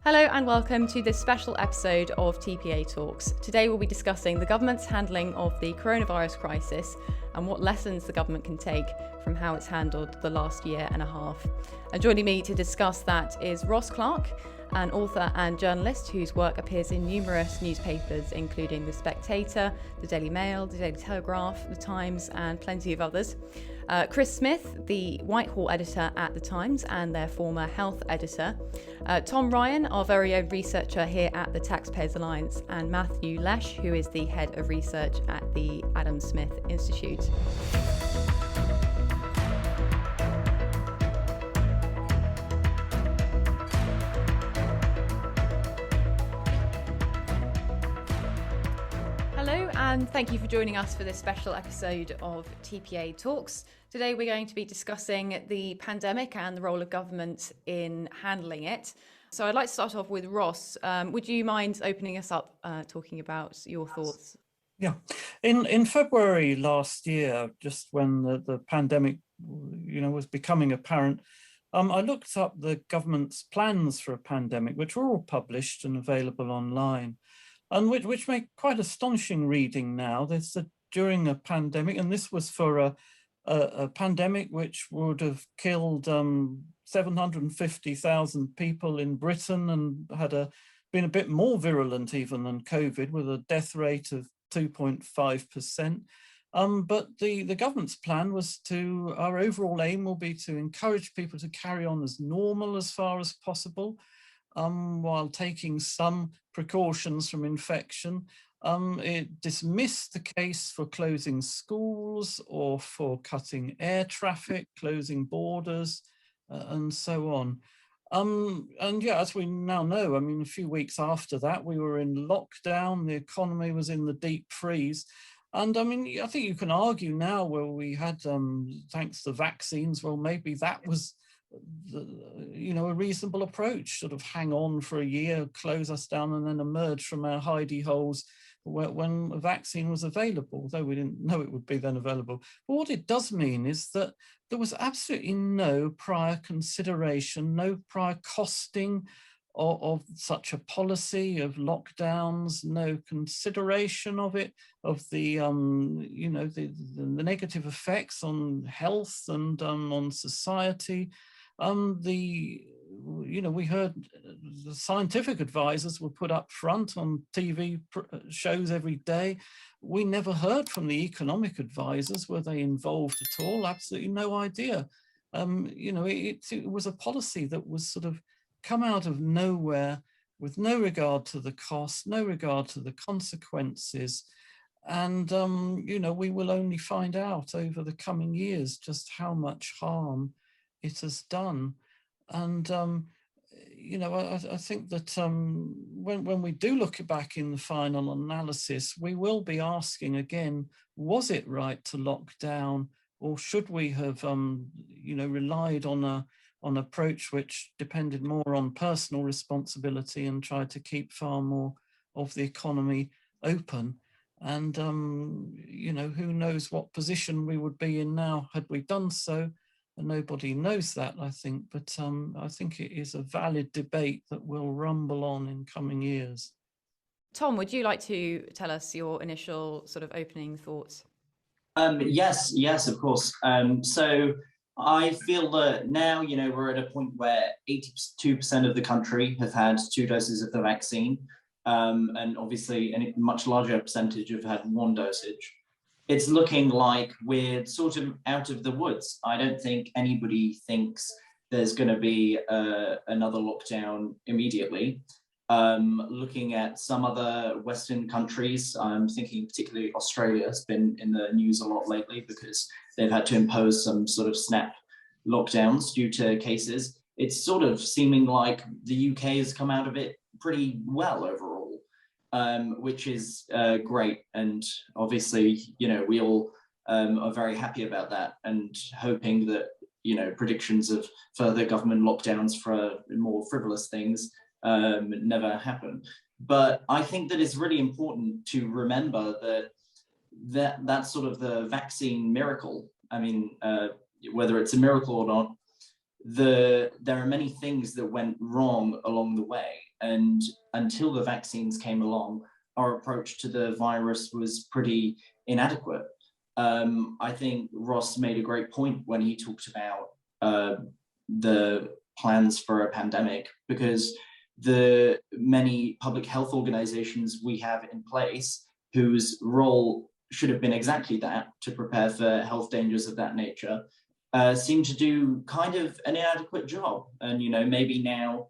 Hello and welcome to this special episode of TPA Talks. Today we'll be discussing the government's handling of the coronavirus crisis and what lessons the government can take from how it's handled the last year and a half. And joining me to discuss that is Ross Clark, an author and journalist whose work appears in numerous newspapers, including The Spectator, The Daily Mail, The Daily Telegraph, The Times, and plenty of others. Chris Smith, the Whitehall editor at The Times and their former health editor. Tom Ryan, our very own researcher here at the Taxpayers Alliance, and Matthew Lesh, who is the head of research at the Adam Smith Institute. Hello, and thank you for joining us for this special episode of TPA Talks. Today we're going to be discussing the pandemic and the role of government in handling it. So I'd like to start off with Ross. Would you mind opening us up, talking about your thoughts? Yeah, in February last year, just when the pandemic, was becoming apparent, I looked up the government's plans for a pandemic, which were all published and available online, and which make quite astonishing reading now. They said during a pandemic, and this was for a pandemic which would have killed 750,000 people in Britain and been a bit more virulent even than COVID, with a death rate of 2.5%. But the government's plan was our overall aim will be to encourage people to carry on as normal as far as possible, while taking some precautions from infection. It dismissed the case for closing schools or for cutting air traffic, closing borders, and so on. And yeah, as we now know, a few weeks after that, we were in lockdown, the economy was in the deep freeze. And I think you can argue now, well, we had, thanks to vaccines, well, maybe that was a reasonable approach, sort of hang on for a year, close us down, and then emerge from our hidey holes when a vaccine was available, though we didn't know it would be then available. But what it does mean is that there was absolutely no prior consideration, no prior costing of such a policy of lockdowns, no consideration of it, of the negative effects on health and on society. We heard the scientific advisors were put up front on TV shows every day. We never heard from the economic advisors. Were they involved at all? Absolutely no idea. It was a policy that was sort of come out of nowhere, with no regard to the cost, no regard to the consequences. And, we will only find out over the coming years just how much harm it has done. And, I think that when we do look back in the final analysis, we will be asking again, was it right to lock down, or should we have, relied on an approach which depended more on personal responsibility and tried to keep far more of the economy open? And, who knows what position we would be in now had we done so. And nobody knows that, I think, but I think it is a valid debate that will rumble on in coming years. Tom, would you like to tell us your initial sort of opening thoughts? Yes, of course. So I feel that now, we're at a point where 82% of the country have had 2 doses of the vaccine, and obviously a much larger percentage have had 1 dosage. It's looking like we're sort of out of the woods. I don't think anybody thinks there's going to be another lockdown immediately. Looking at some other Western countries, I'm thinking particularly Australia has been in the news a lot lately because they've had to impose some sort of snap lockdowns due to cases. It's sort of seeming like the UK has come out of it pretty well overall. Which is great, and obviously, we all are very happy about that, and hoping that predictions of further government lockdowns for more frivolous things never happen. But I think that it's really important to remember that that's sort of the vaccine miracle. Whether it's a miracle or not, there are many things that went wrong along the way. And until the vaccines came along, our approach to the virus was pretty inadequate. I think Ross made a great point when he talked about the plans for a pandemic, because the many public health organizations we have in place whose role should have been exactly that, to prepare for health dangers of that nature, seem to do kind of an inadequate job. And, maybe now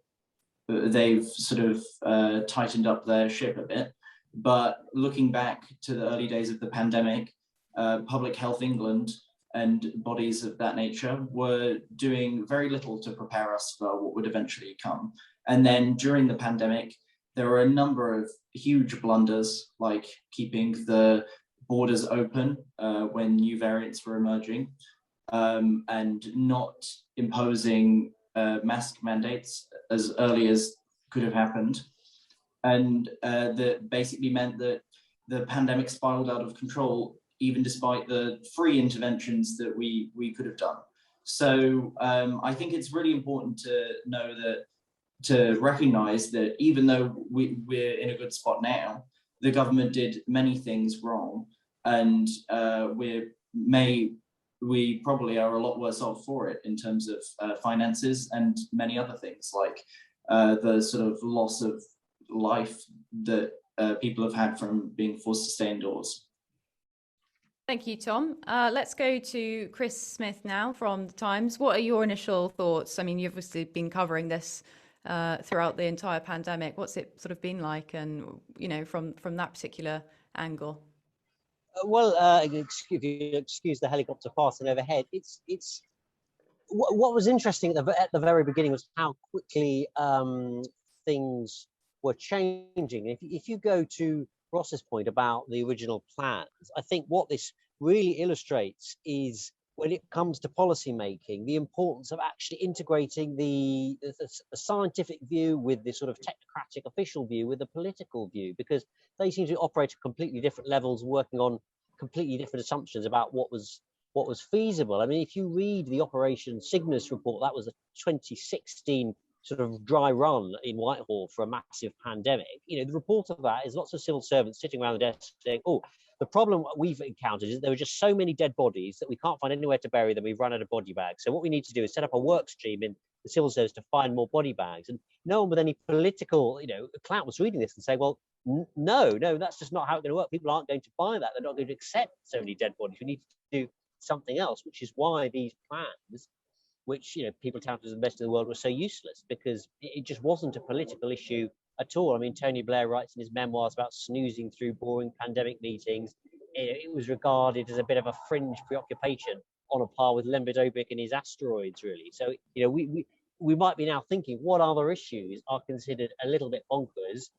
they've sort of tightened up their ship a bit. But looking back to the early days of the pandemic, Public Health England and bodies of that nature were doing very little to prepare us for what would eventually come. And then during the pandemic, there were a number of huge blunders, like keeping the borders open when new variants were emerging, and not imposing mask mandates as early as could have happened. And that basically meant that the pandemic spiraled out of control, even despite the free interventions that we could have done. So I think it's really important to recognize that even though we're in a good spot now, the government did many things wrong, and we probably are a lot worse off for it in terms of finances and many other things, like the sort of loss of life that people have had from being forced to stay indoors. Thank you, Tom. Let's go to Chris Smith now from The Times. What are your initial thoughts? I mean, you've obviously been covering this throughout the entire pandemic. What's it sort of been like, and from that particular angle? Excuse the helicopter passing overhead. It's what was interesting at the very beginning was how quickly things were changing. If you go to Ross's point about the original plans, I think what this really illustrates is, when it comes to policy making, the importance of actually integrating the scientific view with the sort of technocratic official view with the political view, because they seem to operate at completely different levels, working on completely different assumptions about what was feasible. I mean, if you read the Operation Cygnus report, that was a 2016 sort of dry run in Whitehall for a massive pandemic. The report of that is lots of civil servants sitting around the desk saying, oh, the problem we've encountered is there were just so many dead bodies that we can't find anywhere to bury them. We've run out of body bags. So what we need to do is set up a work stream in the civil service to find more body bags. And no one with any political, clout was reading this and saying, well, no, that's just not how it's going to work. People aren't going to buy that. They're not going to accept so many dead bodies. We need to do something else, which is why these plans, which people touted as the best in the world, were so useless, because it just wasn't a political issue at all. I mean, Tony Blair writes in his memoirs about snoozing through boring pandemic meetings. It was regarded as a bit of a fringe preoccupation, on a par with Lembit Obik and his asteroids, really. So, we might be now thinking, what other issues are considered a little bit bonkers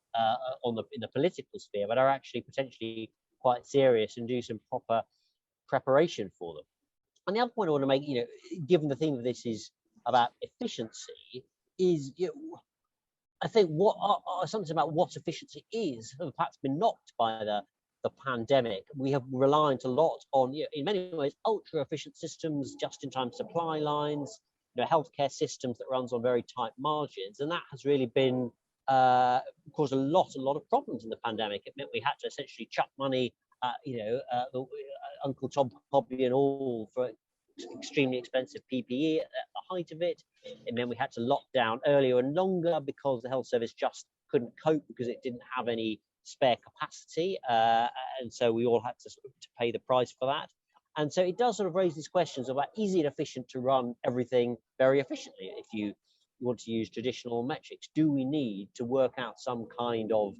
in the political sphere, but are actually potentially quite serious and do some proper preparation for them. And the other point I want to make, given the theme of this is about efficiency, is I think what something about what efficiency is have perhaps been knocked by the pandemic. We have relied a lot on, in many ways, ultra efficient systems, just-in-time supply lines, healthcare systems that runs on very tight margins, and that has really been caused a lot of problems in the pandemic. It meant we had to essentially chuck money, Uncle Tom Hobby and all, for extremely expensive PPE at the height of it. It meant we had to lock down earlier and longer because the health service just couldn't cope, because it didn't have any spare capacity, and so we all had to pay the price for that. And so it does sort of raise these questions about, is it efficient to run everything very efficiently? If you want to use traditional metrics, do we need to work out some kind of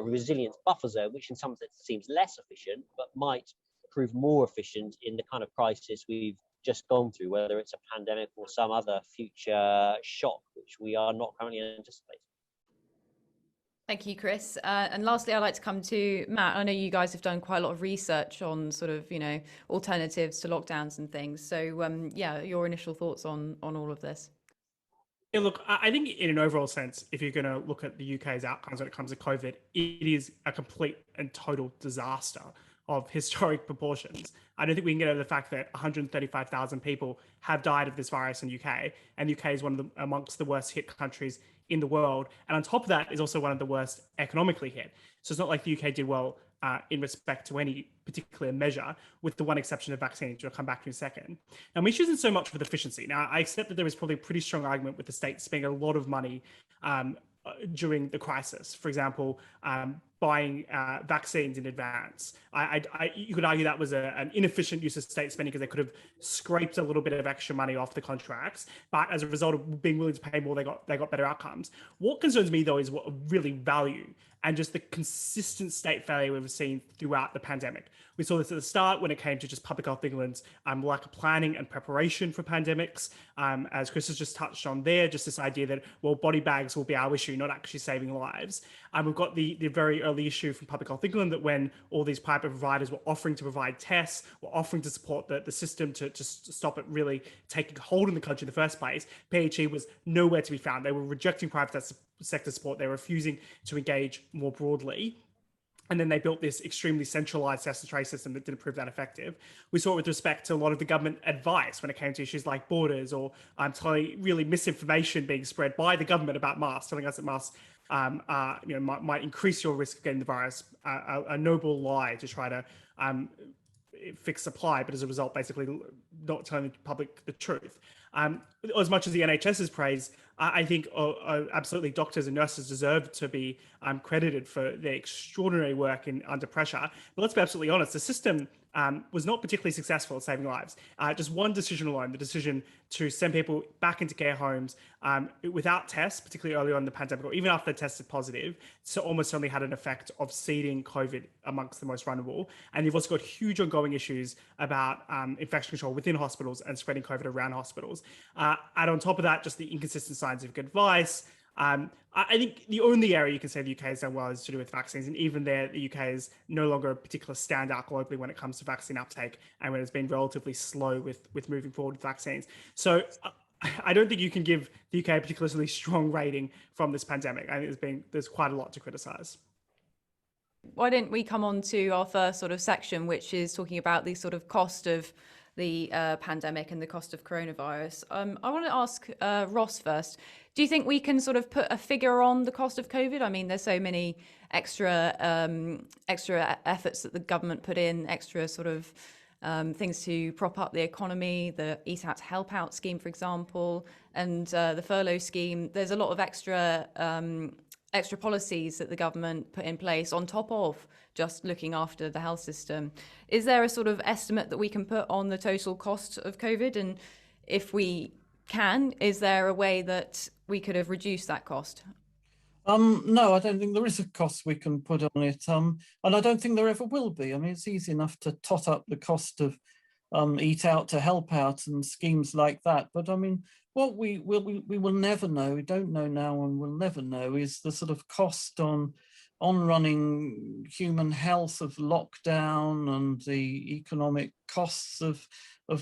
resilience buffer zone, which in some sense seems less efficient, but might prove more efficient in the kind of crisis we've just gone through, whether it's a pandemic or some other future shock, which we are not currently anticipating. Thank you, Chris. And lastly, I'd like to come to Matt. I know you guys have done quite a lot of research on sort of, alternatives to lockdowns and things. So, your initial thoughts on all of this. Yeah, look, I think in an overall sense, if you're going to look at the UK's outcomes when it comes to COVID, it is a complete and total disaster of historic proportions. I don't think we can get over the fact that 135,000 people have died of this virus in the UK, and the UK is amongst the worst hit countries in the world. And on top of that is also one of the worst economically hit. So it's not like the UK did well in respect to any particular measure, with the one exception of vaccines, which I'll come back to in a second. Now, my issue isn't so much with efficiency. Now, I accept that there is probably a pretty strong argument with the state spending a lot of money during the crisis. For example, buying vaccines in advance. You could argue that was an inefficient use of state spending because they could have scraped a little bit of extra money off the contracts, but as a result of being willing to pay more, they got better outcomes. What concerns me though is what I really value and just the consistent state failure we've seen throughout the pandemic. We saw this at the start when it came to just Public Health England's lack of planning and preparation for pandemics. As Chris has just touched on there, just this idea that, well, body bags will be our issue, not actually saving lives. We've got the very early issue from Public Health England that when all these private providers were offering to provide tests, were offering to support the system to stop it really taking hold in the country in the first place, PHE was nowhere to be found. They were rejecting private sector support. They were refusing to engage more broadly. And then they built this extremely centralized test and trace system that didn't prove that effective. We saw it with respect to a lot of the government advice when it came to issues like borders or really misinformation being spread by the government about masks, telling us that masks might increase your risk of getting the virus, a noble lie to try to fix supply, but as a result, basically not telling the public the truth. As much as the NHS is praised, I think absolutely doctors and nurses deserve to be credited for their extraordinary work under pressure. But let's be absolutely honest, the system was not particularly successful at saving lives. Just one decision alone, the decision to send people back into care homes without tests, particularly early on in the pandemic, or even after they tested positive, so almost certainly had an effect of seeding COVID amongst the most vulnerable. And you've also got huge ongoing issues about infection control within hospitals and spreading COVID around hospitals. And on top of that, just the inconsistent scientific advice. I think the only area you can say the UK has done well is to do with vaccines. And even there, the UK is no longer a particular standout globally when it comes to vaccine uptake and when it's been relatively slow with moving forward with vaccines. So I don't think you can give the UK a particularly strong rating from this pandemic. I think there's quite a lot to criticize. Why didn't we come on to our first sort of section, which is talking about the sort of cost of the pandemic and the cost of coronavirus. I want to ask Ross first. Do you think we can sort of put a figure on the cost of COVID? I mean, there's so many extra efforts that the government put in, extra sort of things to prop up the economy, the Eat Out to Help Out scheme, for example, and the furlough scheme. There's a lot of extra policies that the government put in place on top of just looking after the health system. Is there a sort of estimate that we can put on the total cost of COVID? And if we can, is there a way that we could have reduced that cost? No, I don't think there is a cost we can put on it. And I don't think there ever will be. I mean, it's easy enough to tot up the cost of Eat Out to Help Out and schemes like that. But I mean, what we will never know, we don't know now and we'll never know, is the sort of cost on running human health of lockdown and the economic costs of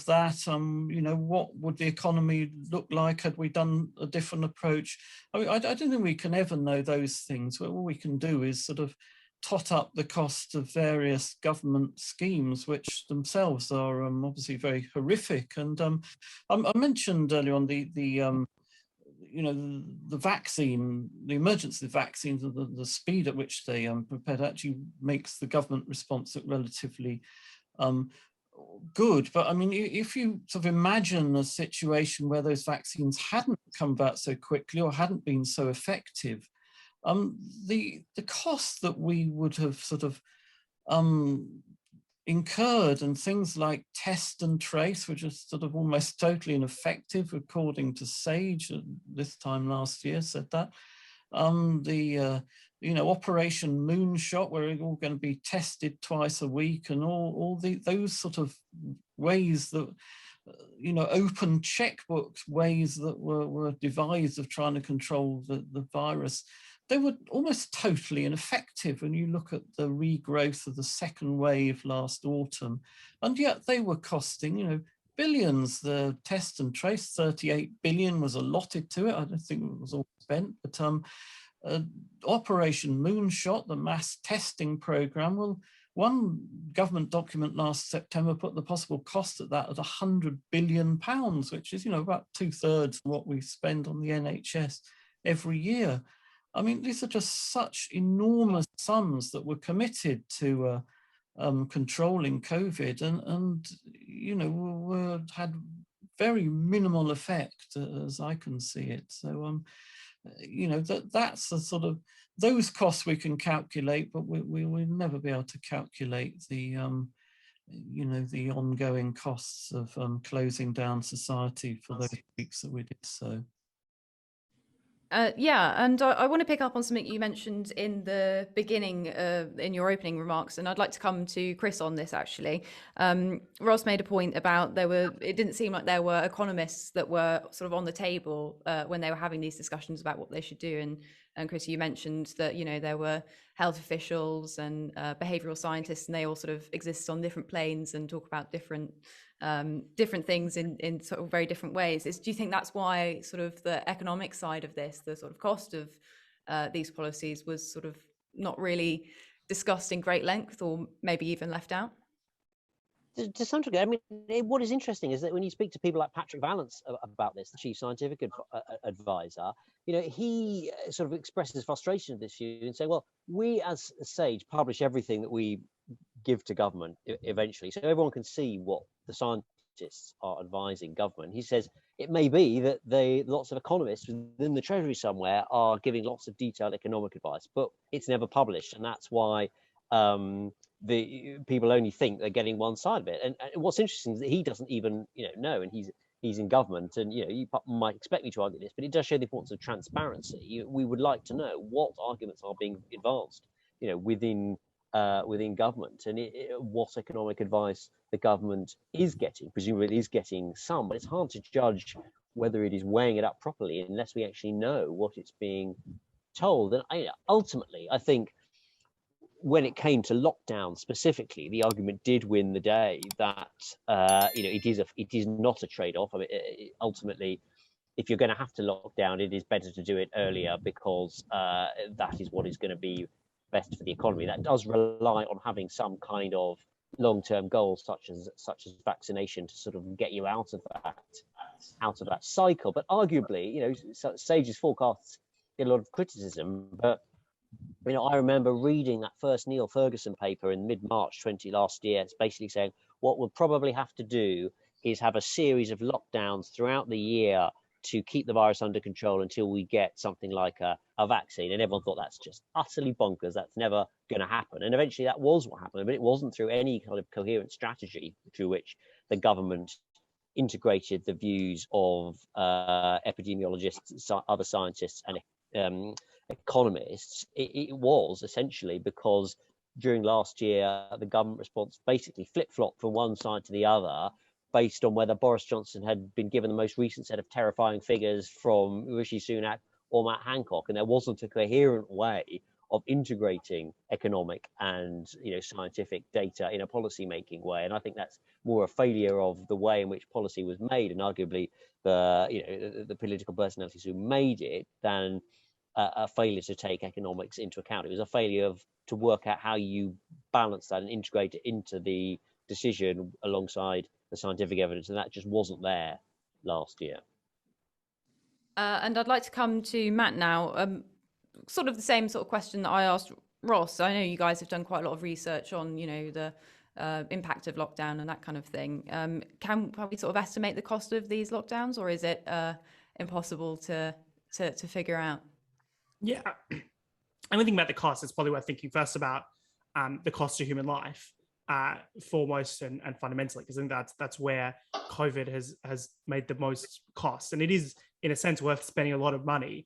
that. You know, what would the economy look like had we done a different approach? I mean, I don't think we can ever know those things. All we can do is sort of tot up the cost of various government schemes, which themselves are obviously very horrific. And I mentioned earlier on the vaccine, the emergency vaccines, the speed at which they prepared actually makes the government response look relatively good. But I mean, if you sort of imagine a situation where those vaccines hadn't come back so quickly or hadn't been so effective, the cost that we would have sort of incurred, and things like test and trace, which is sort of almost totally ineffective, according to Sage this time last year said that. Operation Moonshot, where we're all going to be tested twice a week, and all those sort of ways that, open checkbook ways that were devised of trying to control the virus, they were almost totally ineffective when you look at the regrowth of the second wave last autumn. And yet they were costing, billions. The test and trace, 38 billion was allotted to it. I don't think it was all spent, but Operation Moonshot, the mass testing program, well, one government document last September put the possible cost of that at £100 billion, which is, about 2/3 of what we spend on the NHS every year. I mean, these are just such enormous sums that were committed to controlling COVID, and you know, had very minimal effect, as I can see it. So, you know, that's a sort of, those costs we can calculate, but we will never be able to calculate the you know, the ongoing costs of closing down society for those weeks that we did so. Yeah, and I want to pick up on something you mentioned in the beginning, in your opening remarks, and I'd like to come to Chris on this actually. Ross made a point about it didn't seem like there were economists that were sort of on the table when they were having these discussions about what they should do. And Chris, you mentioned that, you know, there were health officials and behavioral scientists, and they all sort of exist on different planes and talk about different things in sort of very different ways. Do you think that's why sort of the economic side of this, the sort of cost of these policies, was sort of not really discussed in great length, or maybe even left out? To some degree, I mean, what is interesting is that when you speak to people like Patrick Vallance about this, the chief scientific advisor, you know, he sort of expresses frustration of this issue and say, well, we as SAGE publish everything that we give to government eventually, so everyone can see what the scientists are advising government. He says it may be that lots of economists within the Treasury somewhere are giving lots of detailed economic advice, but it's never published, and that's why the people only think they're getting one side of it. And what's interesting is that he doesn't even know, and he's in government, and you might expect me to argue this, but it does show the importance of transparency. We would like to know what arguments are being advanced, within government, and what economic advice the government is getting. Presumably it is getting some, but it's hard to judge whether it is weighing it up properly unless we actually know what it's being told. And ultimately, I think when it came to lockdown specifically, the argument did win the day that it is not a trade-off. I mean, ultimately, if you're going to have to lock down, it is better to do it earlier, because that is what is going to be best for the economy. That does rely on having some kind of long-term goals, such as vaccination, to sort of get you out of that cycle. But arguably, SAGE's forecasts get a lot of criticism, but I remember reading that first Neil Ferguson paper in mid-March last year. It's basically saying what we'll probably have to do is have a series of lockdowns throughout the year to keep the virus under control until we get something like a vaccine. And everyone thought that's just utterly bonkers. That's never going to happen. And eventually that was what happened, but it wasn't through any kind of coherent strategy through which the government integrated the views of epidemiologists, other scientists, and economists. It was essentially because during last year, the government response basically flip-flopped from one side to the other, based on whether Boris Johnson had been given the most recent set of terrifying figures from Rishi Sunak or Matt Hancock, and there wasn't a coherent way of integrating economic and scientific data in a policy-making way. And I think that's more a failure of the way in which policy was made, and arguably the political personalities who made it, than a failure to take economics into account. It was a failure to work out how you balance that and integrate it into the decision alongside the scientific evidence, and that just wasn't there last year. And I'd like to come to Matt now. Sort of the same sort of question that I asked Ross. I know you guys have done quite a lot of research on, the impact of lockdown and that kind of thing. Can we sort of estimate the cost of these lockdowns, or is it impossible to figure out? Yeah, and when thinking about the cost, it's probably worth thinking first about the cost to human life, foremost and fundamentally, because I think that's where COVID has made the most cost, and it is in a sense worth spending a lot of money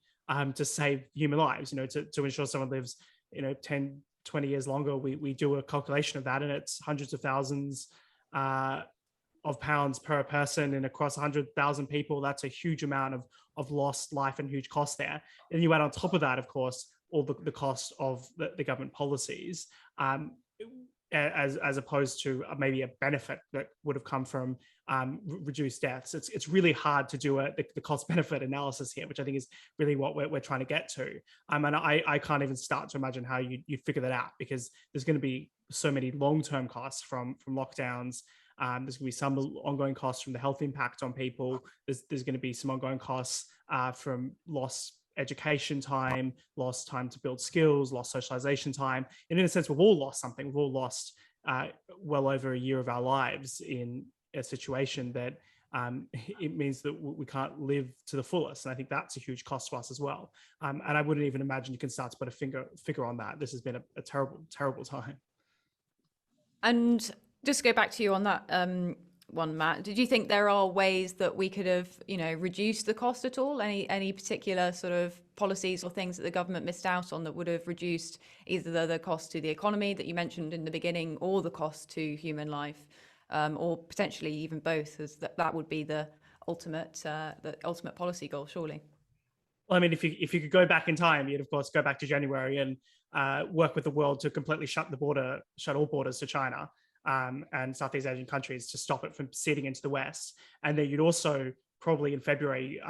to save human lives. To ensure someone lives 10, 20 years longer. We do a calculation of that, and it's hundreds of thousands of pounds per person, and across 100,000 people, that's a huge amount of lost life and huge cost there. And you add on top of that, of course, all the cost of the government policies, as opposed to maybe a benefit that would have come from reduced deaths. It's really hard to do the cost benefit analysis here, which I think is really what we're trying to get to. And I can't even start to imagine how you figure that out, because there's going to be so many long-term costs from lockdowns. There's going to be some ongoing costs from the health impact on people. There's going to be some ongoing costs from lost education time, lost time to build skills, lost socialization time. And in a sense, we've all lost something. We've all lost well over a year of our lives in a situation that it means that we can't live to the fullest. And I think that's a huge cost for us as well. And I wouldn't even imagine you can start to put a figure on that. This has been a terrible, terrible time. And just go back to you on that one, Matt. Did you think there are ways that we could have, reduced the cost at all? Any particular sort of policies or things that the government missed out on that would have reduced either the cost to the economy that you mentioned in the beginning, or the cost to human life, or potentially even both, as that would be the ultimate policy goal, surely? Well, I mean, if you could go back in time, you'd of course go back to January and work with the world to completely shut all borders to China and Southeast Asian countries to stop it from seeding into the West. And then you'd also probably in February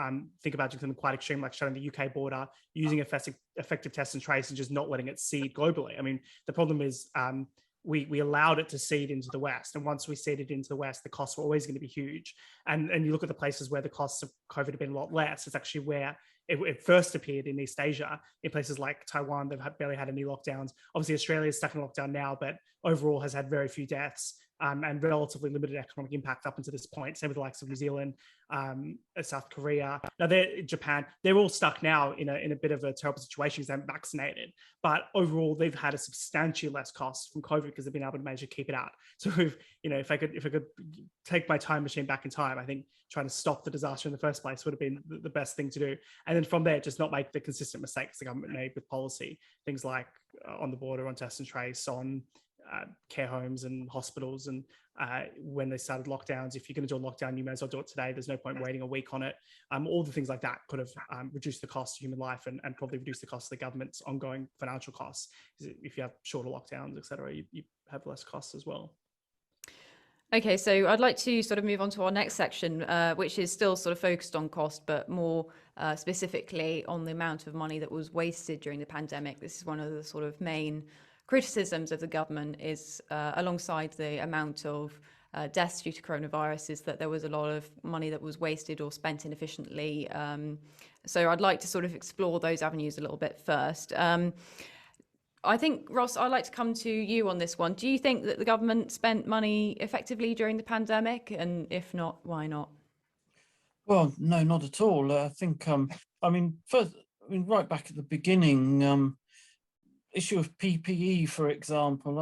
think about doing something quite extreme, like shutting the UK border, using effective test and trace, and just not letting it seed globally. I mean, the problem is we allowed it to seed into the West. And once we seeded into the West, the costs were always going to be huge. And you look at the places where the costs of COVID have been a lot less, it's actually where it first appeared in East Asia, in places like Taiwan. They've barely had any lockdowns. Obviously, Australia is stuck in lockdown now, but overall has had very few deaths and relatively limited economic impact up until this point. Same with the likes of New Zealand, South Korea. Now, Japan, they're all stuck now in a bit of a terrible situation because they haven't vaccinated. But overall, they've had a substantially less cost from COVID because they've been able to manage to keep it out. So, if I could take my time machine back in time, I think trying to stop the disaster in the first place would have been the best thing to do. And then from there, just not make the consistent mistakes the government made with policy, things like on the border, on test and trace, on care homes and hospitals. And when they started lockdowns, if you're going to do a lockdown, you may as well do it today. There's no point waiting a week on it. All the things like that could have reduced the cost of human life and probably reduced the cost of the government's ongoing financial costs. If you have shorter lockdowns, et cetera, you have less costs as well. Okay, so I'd like to sort of move on to our next section, which is still sort of focused on cost, but more specifically on the amount of money that was wasted during the pandemic. This is one of the sort of main criticisms of the government, is alongside the amount of deaths due to coronavirus, is that there was a lot of money that was wasted or spent inefficiently. So I'd like to sort of explore those avenues a little bit first. I think, Ross, I'd like to come to you on this one. Do you think that the government spent money effectively during the pandemic? And if not, why not? Well, no, not at all. I think, right back at the beginning, issue of PPE, for example,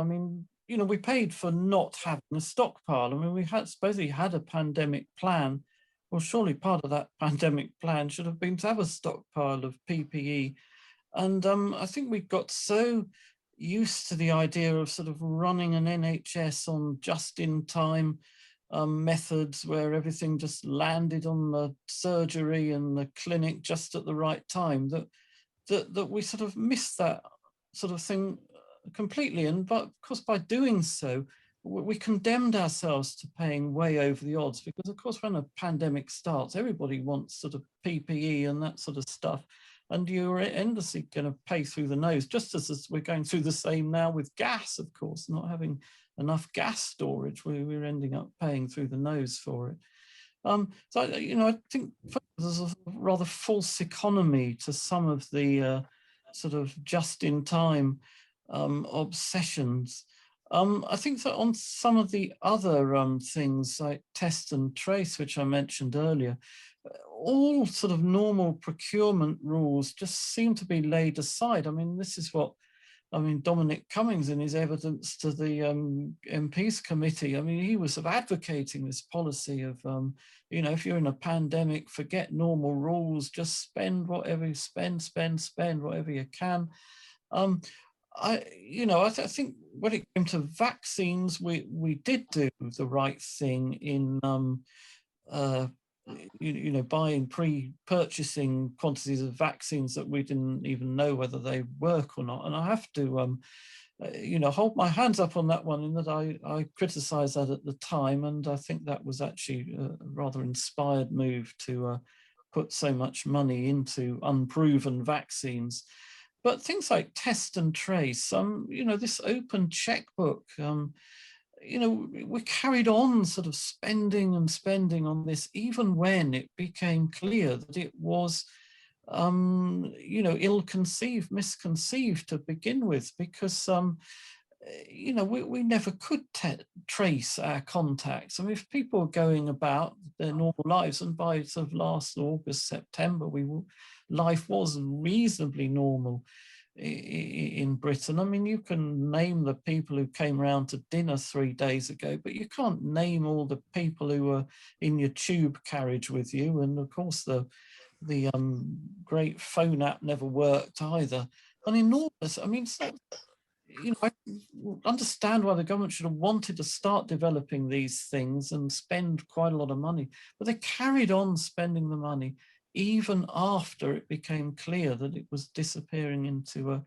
we paid for not having a stockpile. We supposedly had a pandemic plan. Well, surely part of that pandemic plan should have been to have a stockpile of PPE. And I think we got so used to the idea of sort of running an NHS on just-in-time methods where everything just landed on the surgery and the clinic just at the right time that we sort of missed that sort of thing completely. But of course, by doing so, we condemned ourselves to paying way over the odds, because of course, when a pandemic starts, everybody wants sort of PPE and that sort of stuff. And you're endlessly going to pay through the nose, just as we're going through the same now with gas, of course, not having enough gas storage, we're ending up paying through the nose for it. So, I think there's a rather false economy to some of the sort of just-in-time obsessions. I think that on some of the other things like test and trace, which I mentioned earlier, all sort of normal procurement rules just seem to be laid aside. This is what, Dominic Cummings, in his evidence to the MPs committee, he was sort of advocating this policy of, if you're in a pandemic, forget normal rules, just spend whatever you spend whatever you can. I think when it came to vaccines, we did do the right thing in buying pre-purchasing quantities of vaccines that we didn't even know whether they work or not. And I have to, hold my hands up on that one, in that I criticised that at the time, and I think that was actually a rather inspired move to put so much money into unproven vaccines. But things like test and trace, this open checkbook, we carried on sort of spending on this, even when it became clear that it was ill-conceived, misconceived to begin with, because we never could trace our contacts. I mean, if people are going about their normal lives, and by sort of last August, September, life was reasonably normal in Britain. I mean, you can name the people who came round to dinner 3 days ago, but you can't name all the people who were in your tube carriage with you. And of course, the great phone app never worked either. An enormous, I mean, so, I understand why the government should have wanted to start developing these things and spend quite a lot of money, but they carried on spending the money even after it became clear that it was disappearing into a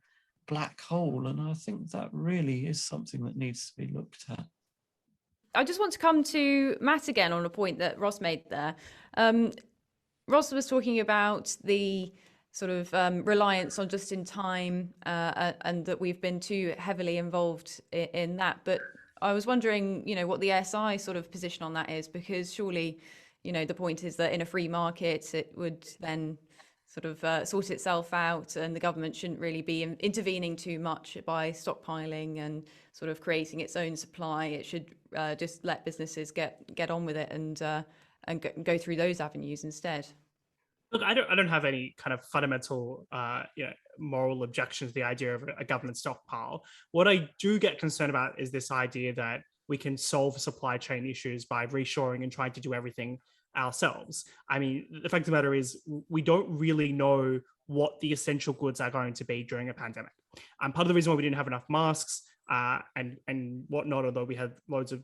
black hole. And I think that really is something that needs to be looked at. I just want to come to Matt again on a point that Ross made there. Ross was talking about the sort of reliance on just in time and that we've been too heavily involved in that. But I was wondering, what the SI sort of position on that is, because surely, the point is that in a free market, it would then sort of sort itself out, and the government shouldn't really be intervening too much by stockpiling and sort of creating its own supply. It should just let businesses get on with it and go through those avenues instead. Look, I don't have any kind of fundamental, moral objection to the idea of a government stockpile. What I do get concerned about is this idea that we can solve supply chain issues by reshoring and trying to do everything ourselves. I mean, the fact of the matter is, we don't really know what the essential goods are going to be during a pandemic. Part of the reason why we didn't have enough masks and whatnot, although we had loads of,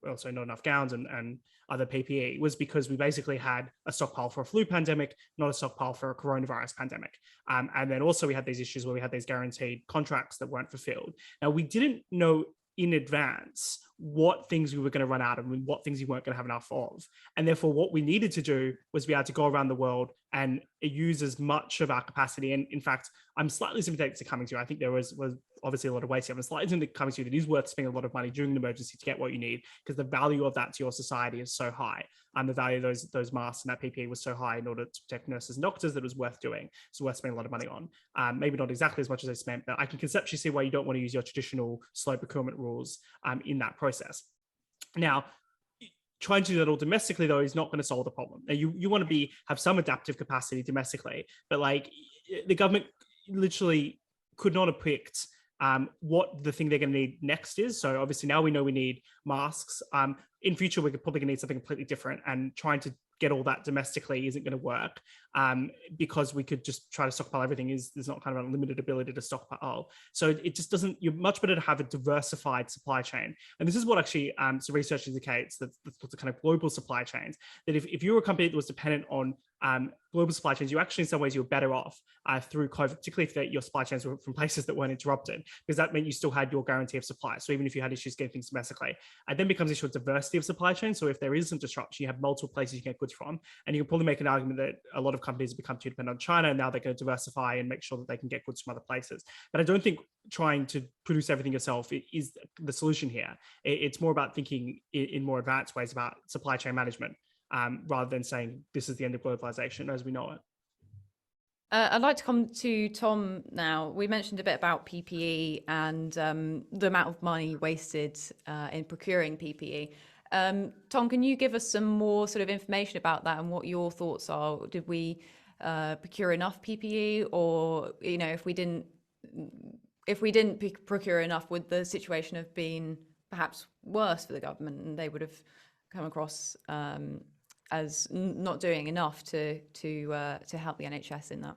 also not enough gowns and other PPE, was because we basically had a stockpile for a flu pandemic, not a stockpile for a coronavirus pandemic. And then also we had these issues where we had these guaranteed contracts that weren't fulfilled. Now, we didn't know in advance what things we were going to run out of and what things we weren't going to have enough of. And therefore, what we needed to do was be able to go around the world and use as much of our capacity. And in fact, I'm slightly sympathetic to coming to. I think there was obviously a lot of waste here. I'm slightly sympathetic to coming to that it is worth spending a lot of money during an emergency to get what you need, because the value of that to your society is so high. And the value of those masks and that PPE was so high in order to protect nurses and doctors that it was worth doing. It's worth spending a lot of money on. Maybe not exactly as much as they spent, but I can conceptually see why you don't want to use your traditional slow procurement rules in that process. Now, trying to do that all domestically, though, is not going to solve the problem. Now, you want to have some adaptive capacity domestically, but like the government literally could not have picked what the thing they're going to need next is. So obviously now we know we need masks. In future, we're probably going to need something completely different, and trying to get all that domestically isn't going to work because we could just try to stockpile everything. There's not kind of unlimited ability to stockpile. So it just doesn't, you're much better to have a diversified supply chain. And this is what actually some research indicates, that the kind of global supply chains, that if you were a company that was dependent on global supply chains, you actually in some ways you were better off through COVID, particularly if your supply chains were from places that weren't interrupted, because that meant you still had your guarantee of supply. So even if you had issues getting things domestically, it then becomes an issue of diversity of supply chain. So if there is some disruption, you have multiple places you can get goods from, and you can probably make an argument that a lot of companies have become too dependent on China, and now they're going to diversify and make sure that they can get goods from other places. But I don't think trying to produce everything yourself is the solution here. It's more about thinking in more advanced ways about supply chain management, rather than saying this is the end of globalization as we know it. I'd like to come to Tom now. We mentioned a bit about PPE and the amount of money wasted in procuring PPE. Tom, can you give us some more sort of information about that and what your thoughts are? Did we procure enough PPE, or if we didn't procure enough, would the situation have been perhaps worse for the government, and they would have come across as not doing enough to help the NHS in that?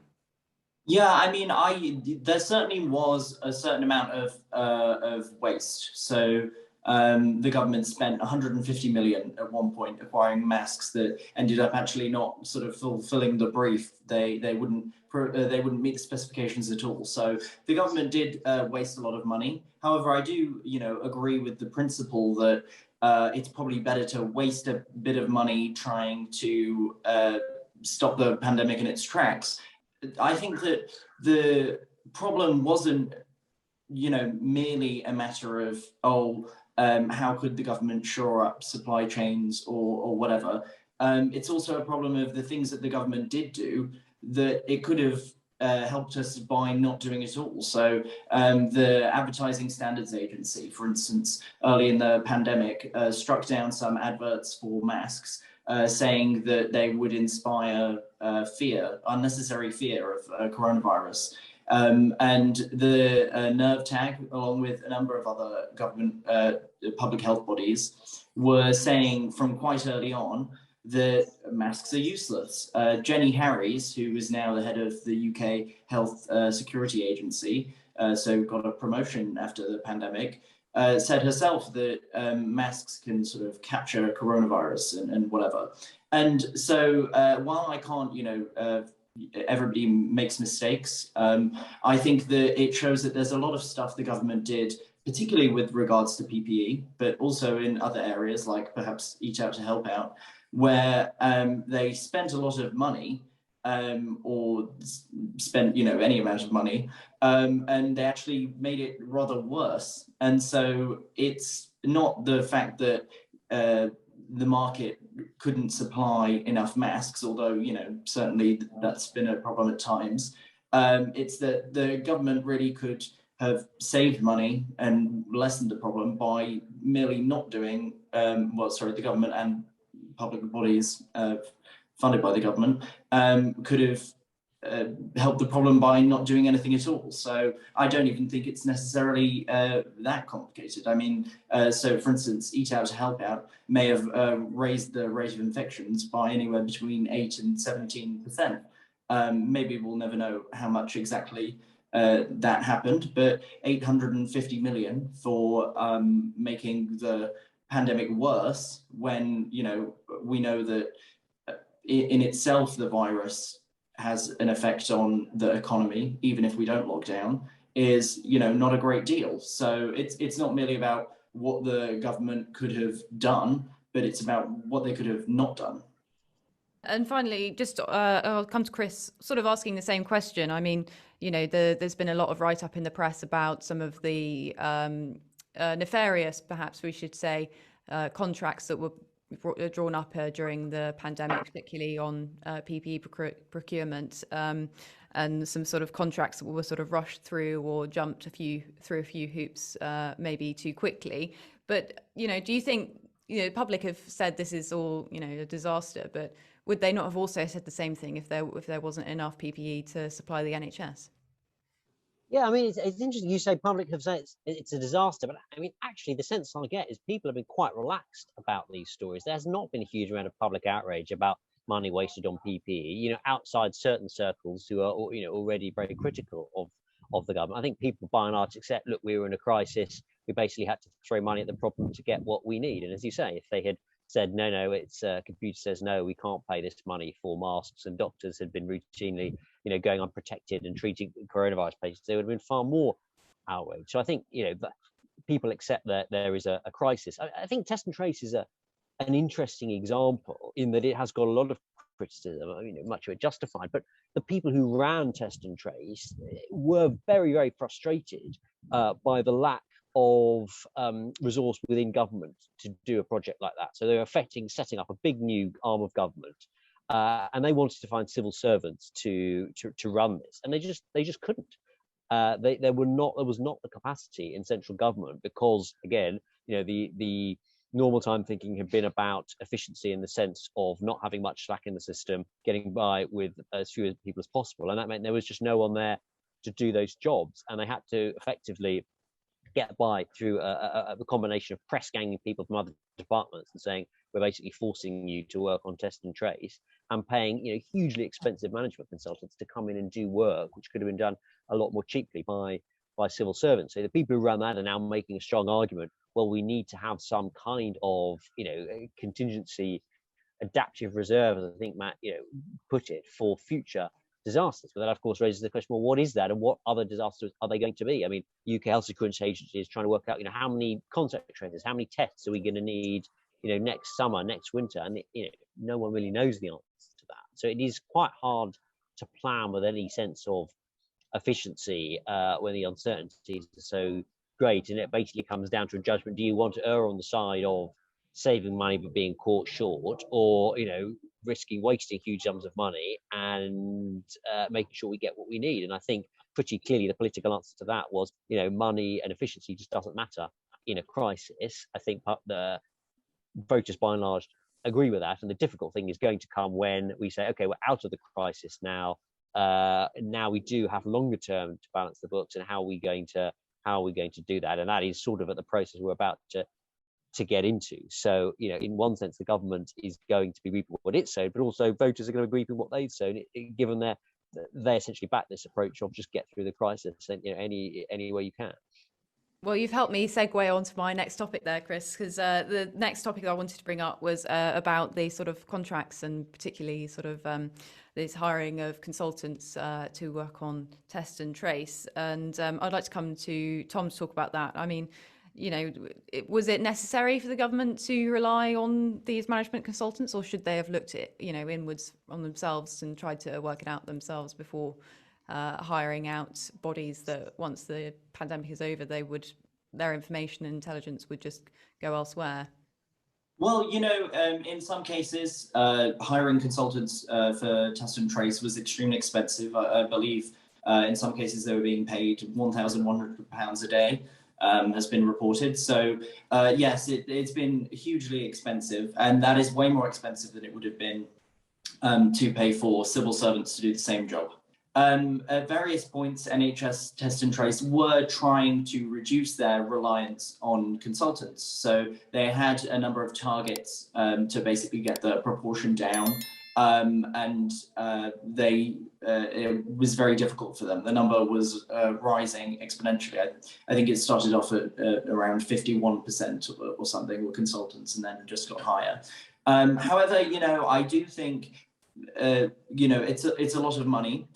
Yeah, I mean, there certainly was a certain amount of waste. So the government spent 150 million at one point acquiring masks that ended up actually not sort of fulfilling the brief. They wouldn't meet the specifications at all. So the government did waste a lot of money. However, I do agree with the principle that it's probably better to waste a bit of money trying to stop the pandemic in its tracks. I think that the problem wasn't, merely a matter of, how could the government shore up supply chains or whatever. It's also a problem of the things that the government did do that it could have helped us by not doing it all. So the Advertising Standards Agency, for instance, early in the pandemic, struck down some adverts for masks, saying that they would inspire fear, unnecessary fear of coronavirus. And the Nerve Tag, along with a number of other government public health bodies, were saying from quite early on that masks are useless. Jenny Harries, who is now the head of the UK Health Security Agency, so got a promotion after the pandemic, said herself that masks can sort of capture coronavirus and whatever. And so while I can't, everybody makes mistakes, I think that it shows that there's a lot of stuff the government did, particularly with regards to PPE, but also in other areas like perhaps Eat Out to Help Out, where they spent a lot of money or spent, any amount of money, and they actually made it rather worse. And so it's not the fact that the market couldn't supply enough masks, although, certainly that's been a problem at times. It's that the government really could have saved money and lessened the problem by merely not doing, the government and public bodies funded by the government could have helped the problem by not doing anything at all. So I don't even think it's necessarily that complicated. I mean, so for instance, Eat Out to Help Out may have raised the rate of infections by anywhere between 8 and 17%. Maybe we'll never know how much exactly that happened, but 850 million for making the pandemic worse when, we know that in itself, the virus has an effect on the economy, even if we don't lock down, is, not a great deal. So it's not merely about what the government could have done, but it's about what they could have not done. And finally, just I'll come to Chris, sort of asking the same question. I mean, there's been a lot of write-up in the press about some of the nefarious, perhaps we should say, contracts that were drawn up during the pandemic, particularly on PPE procurement, and some sort of contracts that were sort of rushed through or jumped through a few hoops, maybe too quickly. But, do you think, the public have said this is all, a disaster, but would they not have also said the same thing if there wasn't enough PPE to supply the NHS? Yeah, I mean, it's interesting you say public have said it's a disaster, but I mean, actually, the sense I get is people have been quite relaxed about these stories. There's not been a huge amount of public outrage about money wasted on PPE, outside certain circles who are, already very critical of the government. I think people by and large accept, look, we were in a crisis. We basically had to throw money at the problem to get what we need. And as you say, if they had said, no, it's computer says, no, we can't pay this money for masks, and doctors had been routinely, going unprotected and treating coronavirus patients, there would have been far more outrage. So I think, people accept that there is a crisis. I think test and trace is an interesting example in that it has got a lot of criticism, much of it justified, but the people who ran test and trace were very, very frustrated by the lack of resource within government to do a project like that. So they're setting up a big new arm of government, and they wanted to find civil servants to run this, and they just couldn't. There was not the capacity in central government because, again, the normal time thinking had been about efficiency in the sense of not having much slack in the system, getting by with as few people as possible, and that meant there was just no one there to do those jobs, and they had to effectively get by through a combination of press ganging people from other departments and saying, we're basically forcing you to work on test and trace, and paying hugely expensive management consultants to come in and do work which could have been done a lot more cheaply by civil servants. So the people who run that are now making a strong argument, well, we need to have some kind of contingency adaptive reserve, as I think Matt put it, for future disasters. But that, of course, raises the question, well, what is that, and what other disasters are they going to be? I mean, UK Health Security Agency is trying to work out, how many contact tracers, how many tests are we going to need, next summer, next winter, and no one really knows the answer to that. So it is quite hard to plan with any sense of efficiency when the uncertainties are so great, and it basically comes down to a judgment. Do you want to err on the side of saving money but being caught short, or risking wasting huge sums of money and making sure we get what we need. And I think pretty clearly the political answer to that was, money and efficiency just doesn't matter in a crisis. I think the voters by and large agree with that. And the difficult thing is going to come when we say, okay, we're out of the crisis now. Now we do have longer term to balance the books, and how are we going to do that? And that is sort of at the process we're about to get into. So, in one sense, the government is going to be reaping what it's sown, but also voters are going to be reaping what they've sown, given they essentially back this approach of just get through the crisis and any way you can. Well, you've helped me segue on to my next topic there, Chris, because the next topic that I wanted to bring up was about the sort of contracts, and particularly sort of this hiring of consultants to work on test and trace. And I'd like to come to Tom to talk about that. I mean, was it necessary for the government to rely on these management consultants, or should they have looked at, inwards on themselves and tried to work it out themselves before hiring out bodies that once the pandemic is over, their information and intelligence would just go elsewhere? Well, in some cases, hiring consultants for test and trace was extremely expensive. I believe in some cases they were being paid £1,100 a day, has been reported. So yes, it's been hugely expensive, and that is way more expensive than it would have been to pay for civil servants to do the same job. At various points, NHS Test and Trace were trying to reduce their reliance on consultants. So they had a number of targets to basically get the proportion down, and it was very difficult for them. The number was rising exponentially. I think it started off at around 51% or something were consultants, and then just got higher. However, I do think it's a lot of money.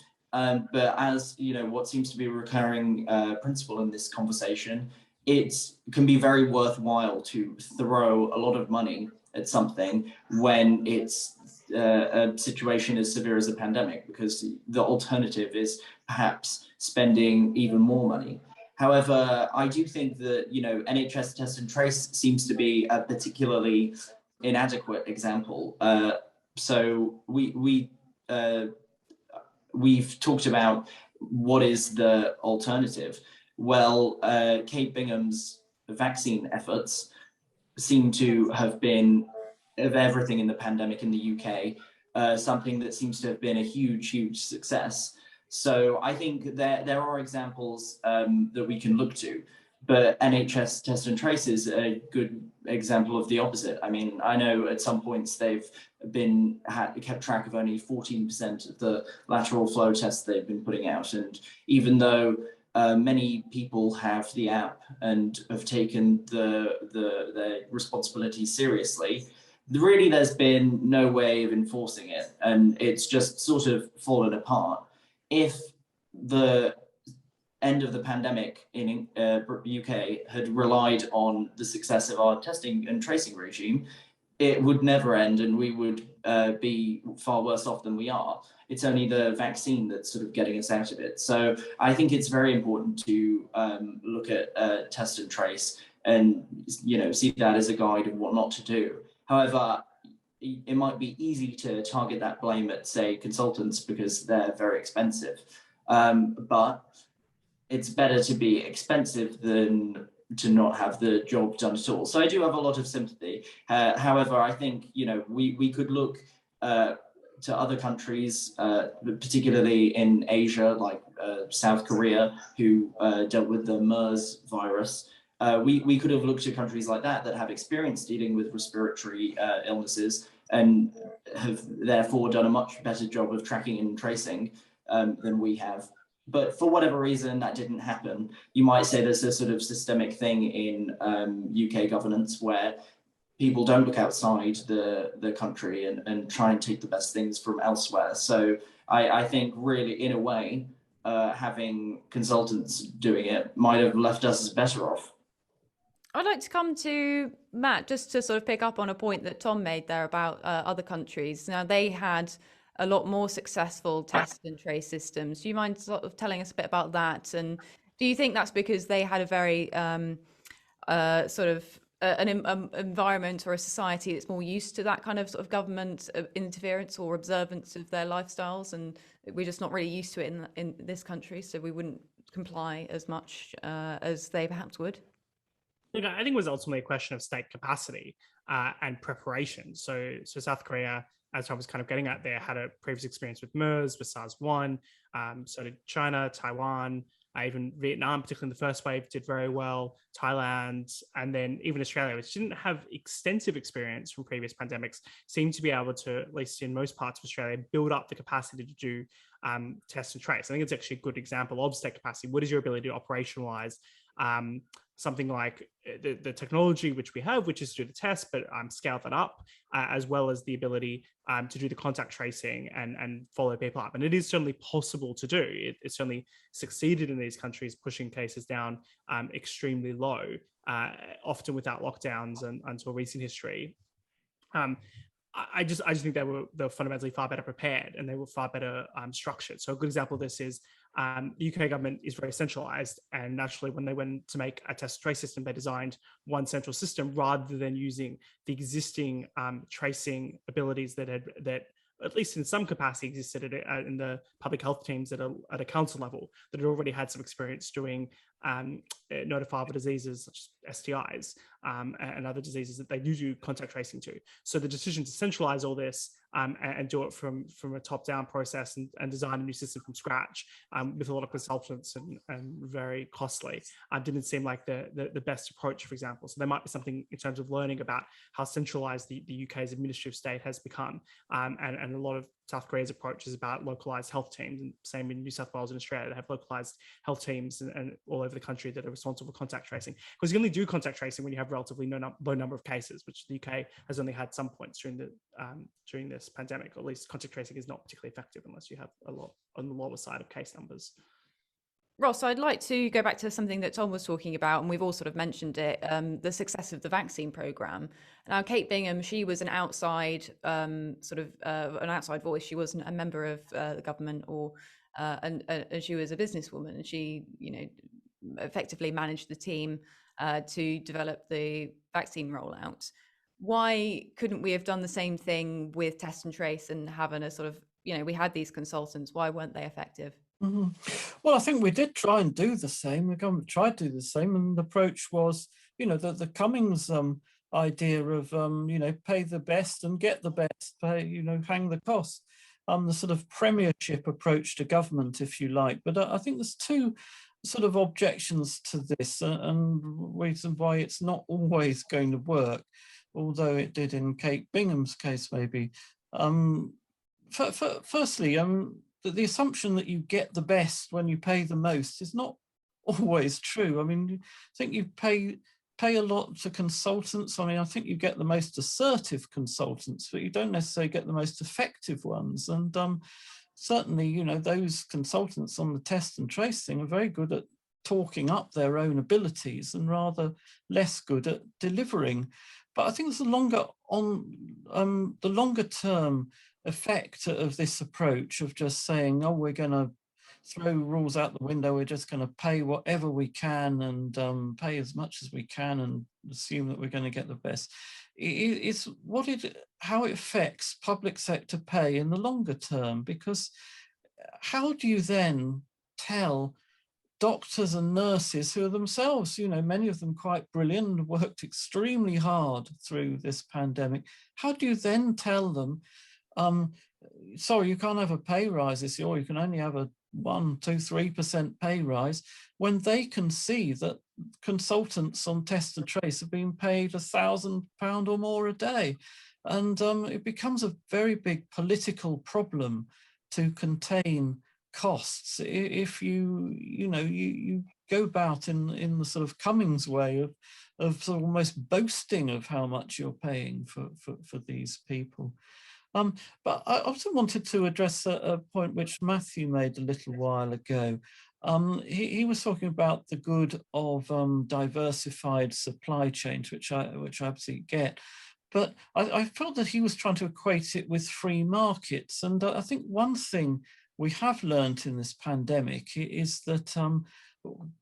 But as what seems to be a recurring principle in this conversation, it can be very worthwhile to throw a lot of money at something when it's a situation as severe as a pandemic, because the alternative is perhaps spending even more money. However, I do think that NHS Test and Trace seems to be a particularly inadequate example. So we've talked about what is the alternative. Well, Kate Bingham's vaccine efforts seem to have been, of everything in the pandemic in the UK, something that seems to have been a huge success. So I think there are examples that we can look to, but NHS Test and Trace is a good example of the opposite. I mean, I know at some points they've kept track of only 14% of the lateral flow tests they've been putting out, and even though many people have the app and have taken the responsibility seriously, really there's been no way of enforcing it, and it's just sort of fallen apart. If the end of the pandemic in UK had relied on the success of our testing and tracing regime, it would never end, and we would be far worse off than we are. It's only the vaccine that's sort of getting us out of it. So I think it's very important to look at test and trace and see that as a guide of what not to do. However, it might be easy to target that blame at, say, consultants because they're very expensive. But it's better to be expensive than to not have the job done at all. So I do have a lot of sympathy. However, I think we could look to other countries, particularly in Asia, like South Korea, who dealt with the MERS virus. We could have looked at countries like that have experience dealing with respiratory illnesses and have therefore done a much better job of tracking and tracing than we have. But for whatever reason, that didn't happen. You might say there's a sort of systemic thing in UK governance where people don't look outside the country and try and take the best things from elsewhere. So I think really, in a way, having consultants doing it might have left us better off. I'd like to come to Matt, just to sort of pick up on a point that Tom made there about other countries. Now, they had a lot more successful test and trace systems. Do you mind sort of telling us a bit about that? And do you think that's because they had a very sort of an environment or a society that's more used to that kind of sort of government interference or observance of their lifestyles, and we're just not really used to it in this country, so we wouldn't comply as much as they perhaps would? Look, I think it was ultimately a question of state capacity and preparation. So South Korea, as I was kind of getting at there, had a previous experience with MERS, with SARS-1. So did China, Taiwan, even Vietnam, particularly in the first wave, did very well. Thailand, and then even Australia, which didn't have extensive experience from previous pandemics, seemed to be able to, at least in most parts of Australia, build up the capacity to do test and trace. I think it's actually a good example of state capacity. What is your ability to operationalize something like the technology which we have, which is to do the test, but scale that up, as well as the ability to do the contact tracing and follow people up. And it is certainly possible to do. It's certainly succeeded in these countries, pushing cases down extremely low, often without lockdowns and until recent history. I just think they were fundamentally far better prepared, and they were far better structured. So a good example of this is the UK government is very centralized, and naturally when they went to make a test and trace system, they designed one central system rather than using the existing tracing abilities that at least in some capacity existed in the public health teams at a council level, that had already had some experience doing notifiable diseases such as STIs and other diseases that they do contact tracing to. So the decision to centralize all this and do it from a top-down process and design a new system from scratch with a lot of consultants and very costly didn't seem like the best approach, for example. So there might be something in terms of learning about how centralized the UK's administrative state has become, and a lot of South Korea's approach is about localized health teams, and same in New South Wales and Australia, they have localized health teams and all over the country that are responsible for contact tracing. Because you only do contact tracing when you have relatively low number of cases, which the UK has only had some points during this pandemic. Or at least contact tracing is not particularly effective unless you have a lot on the lower side of case numbers. Ross, I'd like to go back to something that Tom was talking about, and we've all sort of mentioned it, the success of the vaccine programme. Now, Kate Bingham, she was an outside an outside voice. She wasn't a member of the government, and she was a businesswoman, and she, effectively managed the team to develop the vaccine rollout. Why couldn't we have done the same thing with test and trace and having a sort of, we had these consultants, why weren't they effective? Mm-hmm. Well, I think we did try and do the same. The government tried to do the same, and the approach was, the Cummings idea of, pay the best and get the best, hang the cost. The sort of premiership approach to government, if you like. But I think there's two sort of objections to this, and reason why it's not always going to work, although it did in Kate Bingham's case, maybe. Firstly, the assumption that you get the best when you pay the most is not always true. I mean, I think you pay a lot to consultants. I mean, I think you get the most assertive consultants, but you don't necessarily get the most effective ones. And certainly, those consultants on the test and trace thing are very good at talking up their own abilities and rather less good at delivering. But I think there's the longer term effect of this approach of just saying, oh, we're going to throw rules out the window, we're just going to pay whatever we can and pay as much as we can and assume that we're going to get the best. It's how it affects public sector pay in the longer term, because how do you then tell doctors and nurses who are themselves, many of them quite brilliant, worked extremely hard through this pandemic, how do you then tell them, sorry, you can't have a pay rise this year, or you can only have a 1%, 2%, 3% pay rise, when they can see that consultants on test and trace are being paid £1,000 or more a day? And it becomes a very big political problem to contain costs if you go about in the sort of Cummings way of sort of almost boasting of how much you're paying for these people. But I also wanted to address a point which Matthew made a little while ago. He was talking about the good of diversified supply chains, which I absolutely get. But I felt that he was trying to equate it with free markets. And I think one thing we have learned in this pandemic is that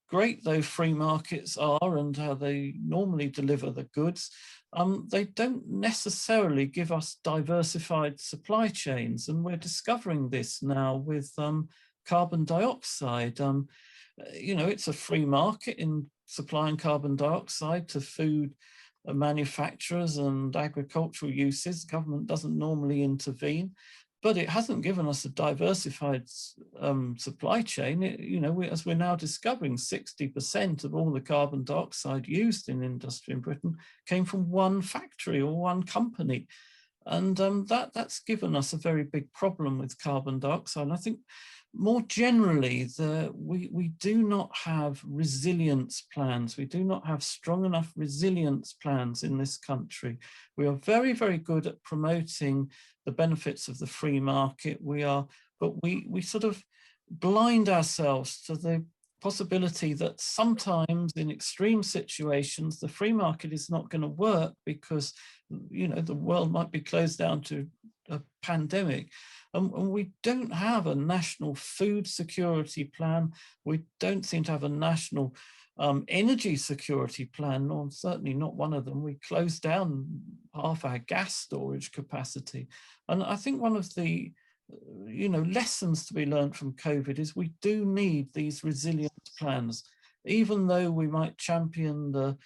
great though free markets are and how they normally deliver the goods, they don't necessarily give us diversified supply chains. And we're discovering this now with carbon dioxide. It's a free market in supplying carbon dioxide to food manufacturers and agricultural uses. Government doesn't normally intervene, but it hasn't given us a diversified supply chain. As we're now discovering, 60% of all the carbon dioxide used in industry in Britain came from one factory or one company. And that's given us a very big problem with carbon dioxide. And I think more generally, we do not have resilience plans. We do not have strong enough resilience plans in this country. We are very, very good at promoting the benefits of the free market. But we sort of blind ourselves to the possibility that sometimes in extreme situations, the free market is not going to work because, the world might be closed down to a pandemic. And we don't have a national food security plan. We don't seem to have a national energy security plan, or certainly not one of them. We closed down half our gas storage capacity. And I think one of the lessons to be learned from COVID is we do need these resilience plans. Even though we might champion the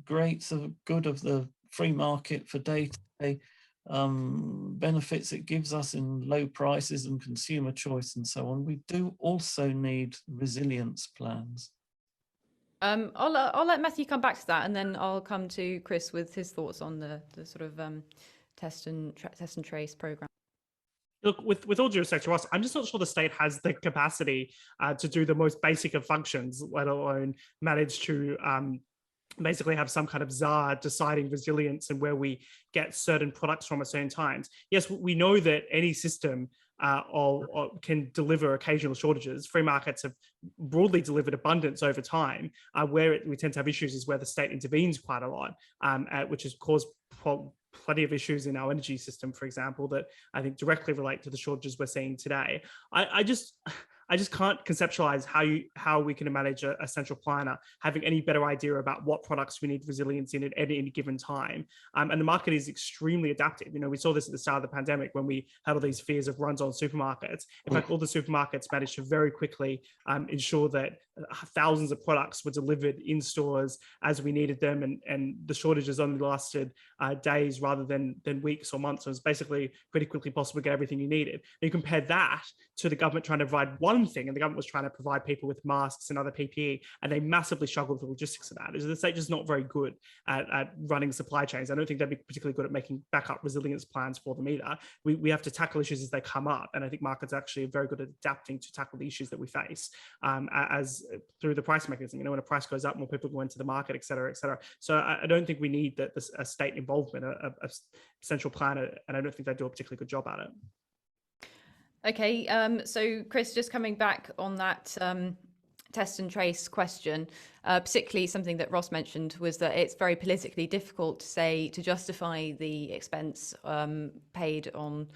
great good of the free market for day-to-day benefits it gives us in low prices and consumer choice and so on, we do also need resilience plans. I'll let Matthew come back to that, and then I'll come to Chris with his thoughts on the sort of test and trace program. Look, with all due respect to us, I'm just not sure the state has the capacity to do the most basic of functions, let alone manage to basically have some kind of czar deciding resilience and where we get certain products from at certain times. Yes, we know that any system can deliver occasional shortages. Free markets have broadly delivered abundance over time. Where we tend to have issues is where the state intervenes quite a lot, which has caused plenty of issues in our energy system, for example, that I think directly relate to the shortages we're seeing today. I just can't conceptualize how we can manage a central planner having any better idea about what products we need resilience in at any given time. And the market is extremely adaptive. We saw this at the start of the pandemic when we had all these fears of runs on supermarkets. In fact, all the supermarkets managed to very quickly ensure that thousands of products were delivered in stores as we needed them, and the shortages only lasted days rather than weeks or months. So it was basically pretty quickly possible to get everything you needed. And you compare that to the government trying to provide one thing, and the government was trying to provide people with masks and other PPE, and they massively struggled with the logistics of that. The state is not very good at running supply chains. I don't think they'd be particularly good at making backup resilience plans for them either. We have to tackle issues as they come up, and I think markets actually are very good at adapting to tackle the issues that we face as through the price mechanism. When a price goes up, more people go into the market, et cetera, et cetera. So I don't think we need a state involvement, a central planner, and I don't think they do a particularly good job at it. Okay, so Chris, just coming back on that test and trace question, particularly something that Ross mentioned was that it's very politically difficult to justify the expense paid on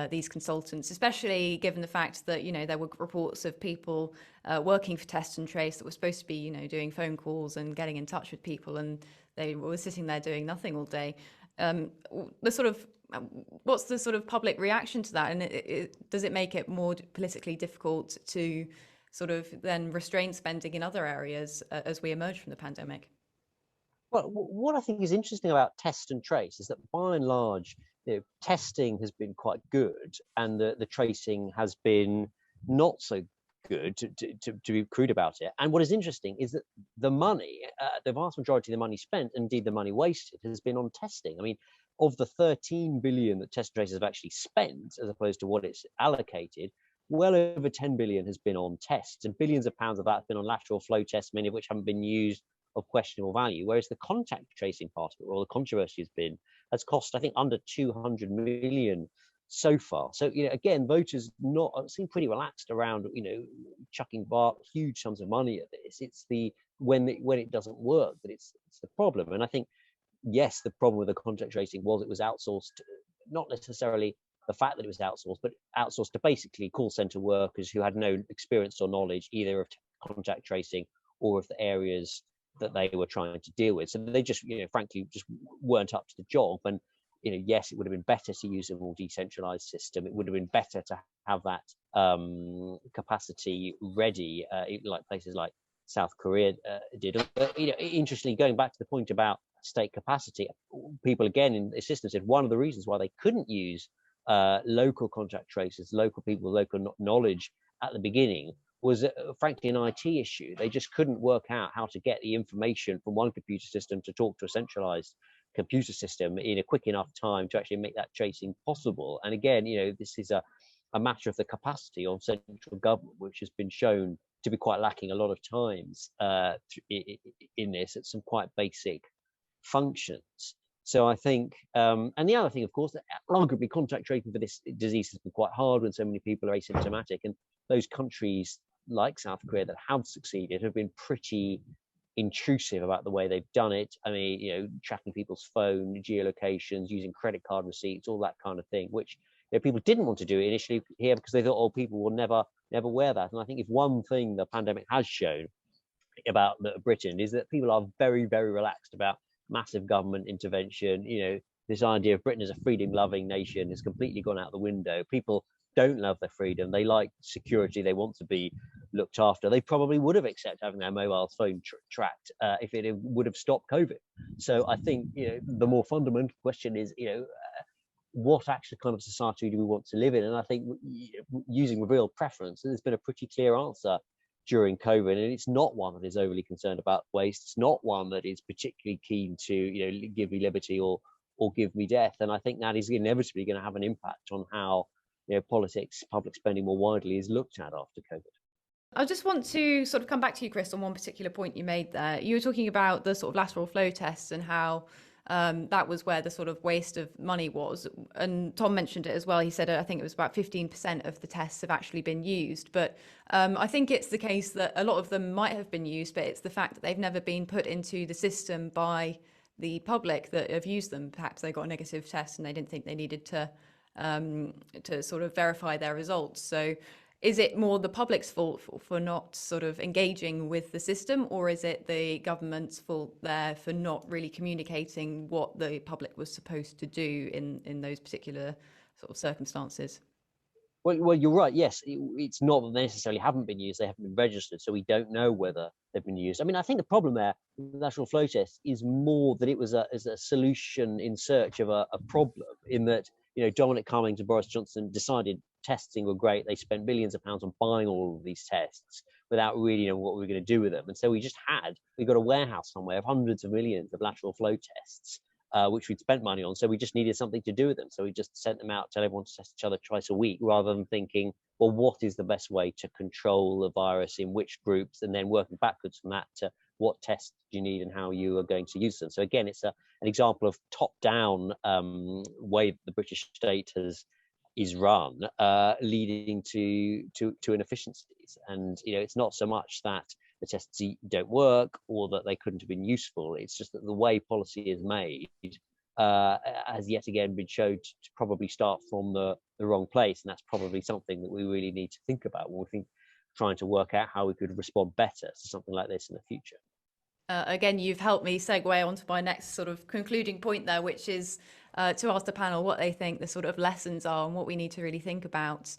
these consultants, especially given the fact that there were reports of people working for test and trace that were supposed to be doing phone calls and getting in touch with people, and they were sitting there doing nothing all day. What's the sort of public reaction to that, and does it make it more politically difficult to sort of then restrain spending in other areas as we emerge from the pandemic? Well, what I think is interesting about test and trace is that by and large, testing has been quite good, and the tracing has been not so good, to be crude about it. And what is interesting is that the money, the vast majority of the money spent, indeed the money wasted, has been on testing. I mean, of the 13 billion that test and trace have actually spent, as opposed to what it's allocated, well over 10 billion has been on tests, and billions of pounds of that have been on lateral flow tests, many of which haven't been used, of questionable value. Whereas the contact tracing part of it, or the controversy has cost, I think, under 200 million so far. So, again, voters seem pretty relaxed around, chucking huge sums of money at this. It's when it doesn't work that it's the problem. And I think, yes, the problem with the contact tracing was it was outsourced, not necessarily the fact that it was outsourced, but outsourced to basically call center workers who had no experience or knowledge either of contact tracing or of the areas that they were trying to deal with. So they just, frankly, just weren't up to the job. And, yes, it would have been better to use a more decentralized system. It would have been better to have that capacity ready, like places like South Korea did. But, interestingly, going back to the point about state capacity, people again in the system said one of the reasons why they couldn't use local contact tracers, local people, local knowledge at the beginning was frankly an IT issue. They just couldn't work out how to get the information from one computer system to talk to a centralized computer system in a quick enough time to actually make that tracing possible. And again, this is a matter of the capacity of central government, which has been shown to be quite lacking a lot of times in this at some quite basic functions. So I think, and the other thing, of course, that arguably contact tracing for this disease has been quite hard when so many people are asymptomatic. And those countries like South Korea that have succeeded have been pretty intrusive about the way they've done it. I mean, tracking people's phone, geolocations, using credit card receipts, all that kind of thing, which people didn't want to do initially here because they thought, oh, people will never wear that. And I think if one thing the pandemic has shown about Britain is that people are very, very relaxed about massive government intervention. This idea of Britain as a freedom-loving nation has completely gone out the window. People don't love their freedom. They like security. They want to be looked after. They probably would have accepted having their mobile phone tracked if it would have stopped COVID. So I think the more fundamental question is, what actual kind of society do we want to live in? And I think using real preference, there's been a pretty clear answer during COVID, and it's not one that is overly concerned about waste. It's not one that is particularly keen to give me liberty or give me death. And I think that is inevitably going to have an impact on how politics, public spending more widely is looked at after COVID. I just want to sort of come back to you, Chris, on one particular point you made there. You were talking about the sort of lateral flow tests and how that was where the sort of waste of money was. And Tom mentioned it as well. He said, I think it was about 15% of the tests have actually been used. But I think it's the case that a lot of them might have been used, but it's the fact that they've never been put into the system by the public that have used them. Perhaps they got a negative test and they didn't think they needed to sort of verify their results. So is it more the public's fault for not sort of engaging with the system, or is it the government's fault there for not really communicating what the public was supposed to do in those particular sort of circumstances? Well, you're right. Yes, it's not that they necessarily haven't been used; they haven't been registered, so we don't know whether they've been used. I mean, I think the problem there with the lateral flow test is more that it was a solution in search of a problem. In that, Dominic Cummings and Boris Johnson decided testing were great. They spent millions of pounds on buying all of these tests without really knowing what we were going to do with them. And so we got a warehouse somewhere of hundreds of millions of lateral flow tests, which we'd spent money on. So we just needed something to do with them. So we just sent them out, tell everyone to test each other twice a week, rather than thinking, well, what is the best way to control the virus in which groups, and then working backwards from that to what tests do you need and how you are going to use them. So again, it's an example of top-down way the British state is run, leading to inefficiencies. And it's not so much that the tests don't work or that they couldn't have been useful. It's just that the way policy is made has yet again been shown to probably start from the wrong place, and that's probably something that we really need to think about when we trying to work out how we could respond better to something like this in the future. Again, you've helped me segue onto my next sort of concluding point there, which is to ask the panel what they think the sort of lessons are and what we need to really think about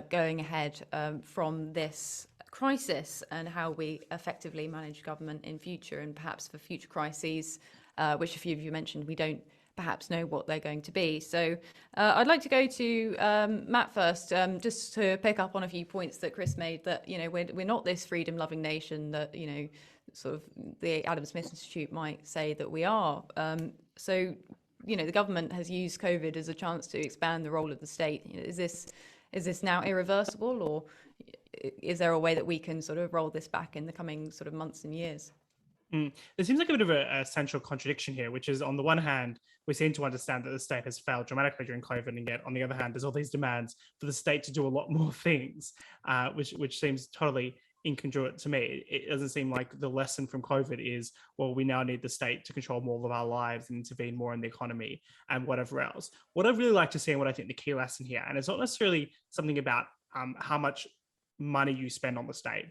going ahead from this crisis, and how we effectively manage government in future, and perhaps for future crises, which a few of you mentioned, we don't perhaps know what they're going to be. So I'd like to go to Matt first, just to pick up on a few points that Chris made, that we're not this freedom-loving nation that sort of the Adam Smith Institute might say that we are. So the government has used COVID as a chance to expand the role of the state. Is this now irreversible, or is there a way that we can sort of roll this back in the coming sort of months and years? There seems like a bit of a central contradiction here, which is, on the one hand, we seem to understand that the state has failed dramatically during COVID, and yet on the other hand, there's all these demands for the state to do a lot more things, which seems totally incongruent to me. It doesn't seem like the lesson from COVID is, well, we now need the state to control more of our lives and intervene more in the economy and whatever else. What I'd really like to see, and what I think the key lesson here, and it's not necessarily something about how much money you spend on the state,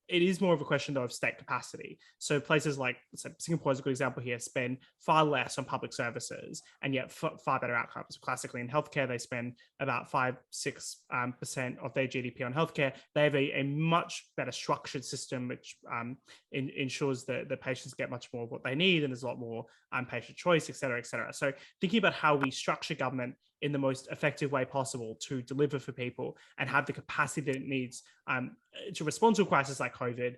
it is more of a question, though, of state capacity. So places like Singapore is a good example here, spend far less on public services and yet far better outcomes. Classically in healthcare, they spend about 5-6% of their GDP on healthcare. They have a much better structured system, which ensures that the patients get much more of what they need, and there's a lot more patient choice, et cetera, et cetera. So thinking about how we structure government in the most effective way possible to deliver for people and have the capacity that it needs to respond to a crisis like COVID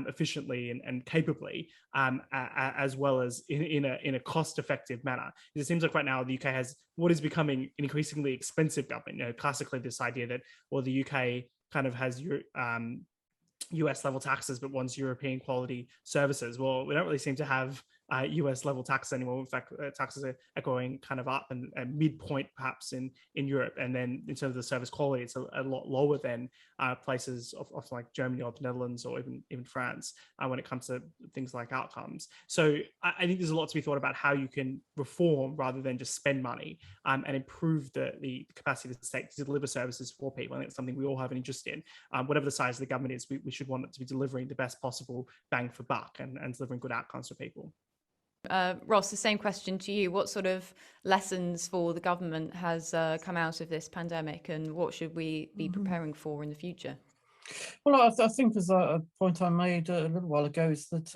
efficiently and capably, as well as in a cost-effective manner. It seems like right now the UK has what is becoming an increasingly expensive government. Classically, this idea that, well, the UK kind of has US level taxes, but wants European quality services. Well, we don't really seem to have US level taxes anymore. In fact, taxes are going kind of up and midpoint perhaps in Europe. And then in terms of the service quality, it's a lot lower than places of like Germany or the Netherlands or even France when it comes to things like outcomes. So I think there's a lot to be thought about how you can reform rather than just spend money and improve the capacity of the state to deliver services for people. I think it's something we all have an interest in. Whatever the size of the government is, we should want it to be delivering the best possible bang for buck and delivering good outcomes for people. Ross, the same question to you. What sort of lessons for the government has come out of this pandemic, and what should we be preparing for in the future? Well, I think, as a point I made a little while ago, is that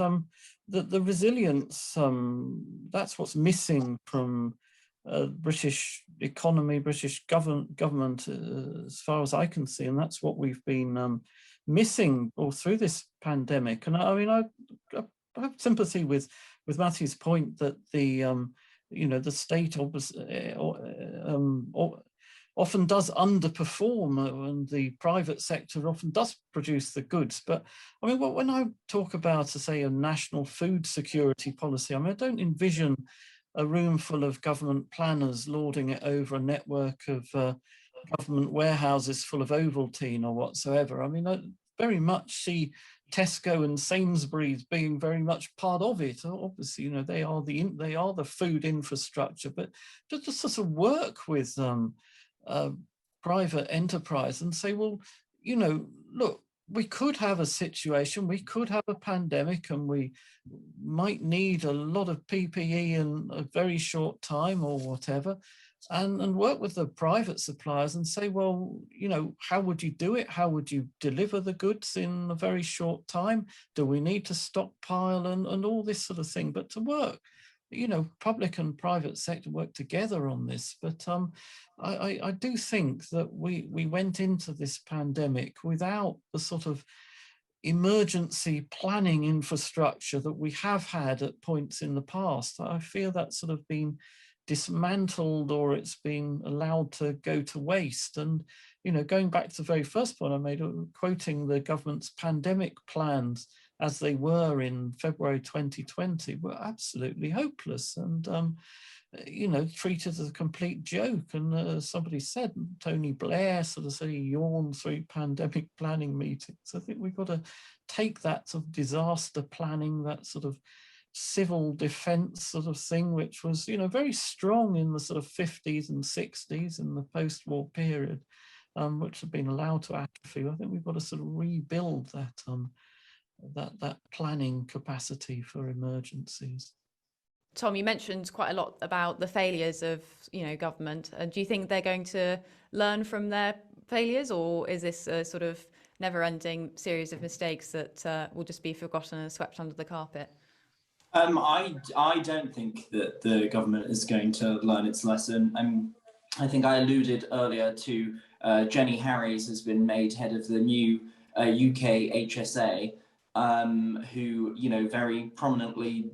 the resilience, that's what's missing from British economy, British government, as far as I can see, and that's what we've been missing all through this pandemic. And I mean, I have sympathy with Matthew's point that the state obviously often does underperform, and the private sector often does produce the goods. But I mean, when I talk about, say, a national food security policy, I mean, I don't envision a room full of government planners lording it over a network of government warehouses full of Ovaltine or whatsoever. I mean, I very much see Tesco and Sainsbury's being very much part of it. Obviously, they are the food infrastructure, but just to sort of work with private enterprise and say, well, look, we could have a situation, we could have a pandemic, and we might need a lot of PPE in a very short time or whatever, and work with the private suppliers and say, well, how would you do it? How would you deliver the goods in a very short time? Do we need to stockpile and all this sort of thing? But to work, public and private sector work together on this. But I do think that we went into this pandemic without the sort of emergency planning infrastructure that we have had at points in the past. I feel that's sort of been dismantled, or it's been allowed to go to waste. And going back to the very first point I made, quoting the government's pandemic plans as they were in February 2020, were absolutely hopeless and treated as a complete joke. And as somebody said, Tony Blair sort of said he yawned through pandemic planning meetings. I think we've got to take that sort of disaster planning, that sort of civil defense sort of thing, which was, very strong in the sort of 50s and 60s in the post-war period, which had been allowed to atrophy. I think we've got to sort of rebuild that planning capacity for emergencies. Tom, you mentioned quite a lot about the failures of, government. Do you think they're going to learn from their failures, or is this a sort of never-ending series of mistakes that will just be forgotten and swept under the carpet? I don't think that the government is going to learn its lesson. I think I alluded earlier to Jenny Harries has been made head of the new UK HSA, who very prominently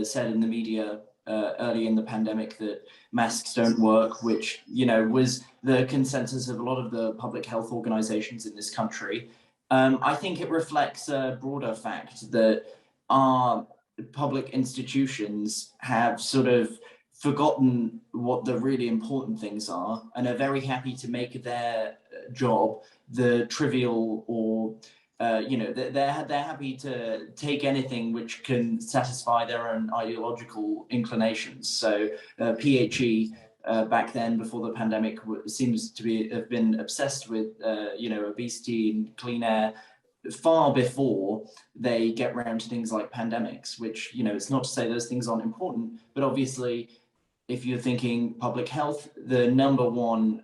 said in the media early in the pandemic that masks don't work, which was the consensus of a lot of the public health organisations in this country. I think it reflects a broader fact that our public institutions have sort of forgotten what the really important things are and are very happy to make their job the trivial, or they're happy to take anything which can satisfy their own ideological inclinations. So PHE back then, before the pandemic, seems to have been obsessed with obesity and clean air. far before they get around to things like pandemics, which, it's not to say those things aren't important, but obviously if you're thinking public health, the number one,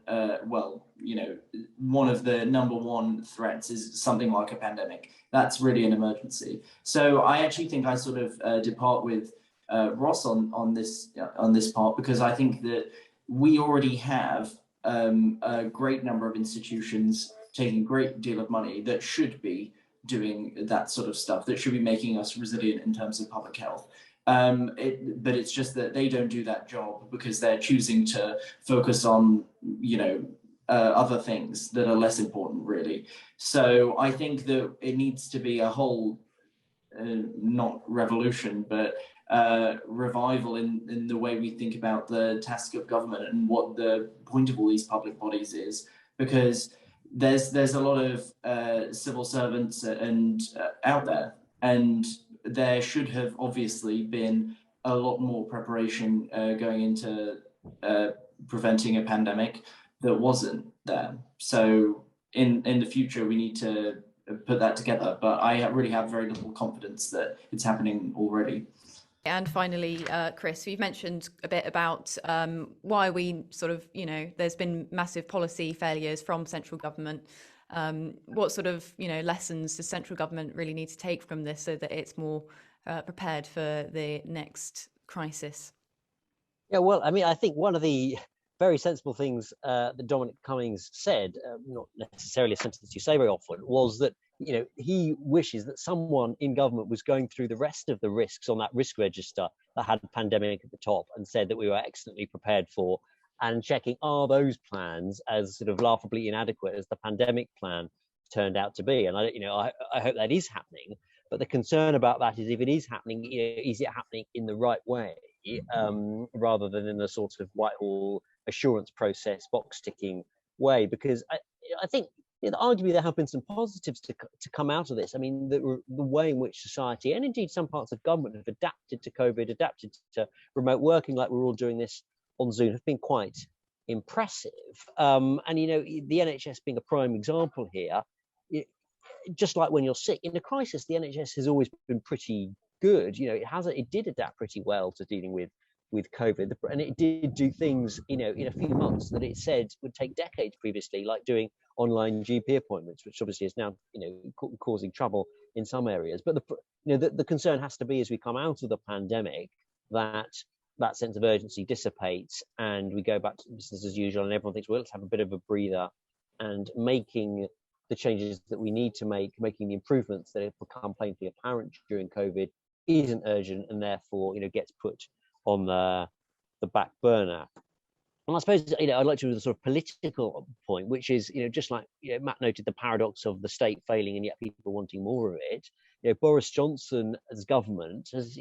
one of the number one threats is something like a pandemic. That's really an emergency. So I actually think I sort of depart with Ross on this part, because I think that we already have a great number of institutions taking a great deal of money that should be doing that sort of stuff, that should be making us resilient in terms of public health. But it's just that they don't do that job because they're choosing to focus on, other things that are less important, really. So I think that it needs to be a whole, not revolution, but revival in the way we think about the task of government and what the point of all these public bodies is, because there's a lot of civil servants and out there, and there should have obviously been a lot more preparation going into preventing a pandemic that wasn't there. So in the future, we need to put that together. But I really have very little confidence that it's happening already. And finally, Chris, you've mentioned a bit about why we sort of, there's been massive policy failures from central government. What sort of, lessons does central government really need to take from this so that it's more prepared for the next crisis? Yeah, well, I mean, I think one of the very sensible things that Dominic Cummings said, not necessarily a sentence you say very often, was that he wishes that someone in government was going through the rest of the risks on that risk register that had a pandemic at the top and said that we were excellently prepared for, and checking, are those plans as sort of laughably inadequate as the pandemic plan turned out to be? And I hope that is happening. But the concern about that is, if it is happening, is it happening in the right way, rather than in a sort of Whitehall assurance process, box ticking way? Because I think arguably there have been some positives to come out of this. I mean, the way in which society, and indeed some parts of government, have adapted to COVID, adapted to remote working, like we're all doing this on Zoom, have been quite impressive. And the NHS being a prime example here, just like when you're sick in a crisis, the NHS has always been pretty good. It did adapt pretty well to dealing with COVID, and it did do things, in a few months that it said would take decades previously, like doing online GP appointments, which obviously is now, causing trouble in some areas. But the concern has to be, as we come out of the pandemic, that sense of urgency dissipates and we go back to business as usual, and everyone thinks, well, let's have a bit of a breather, and making the changes that we need to making the improvements that have become painfully apparent during COVID isn't urgent, and therefore, gets put on the back burner. And I suppose, I'd like to do the sort of political point, which is, just like Matt noted, the paradox of the state failing and yet people wanting more of it. Boris Johnson as government has,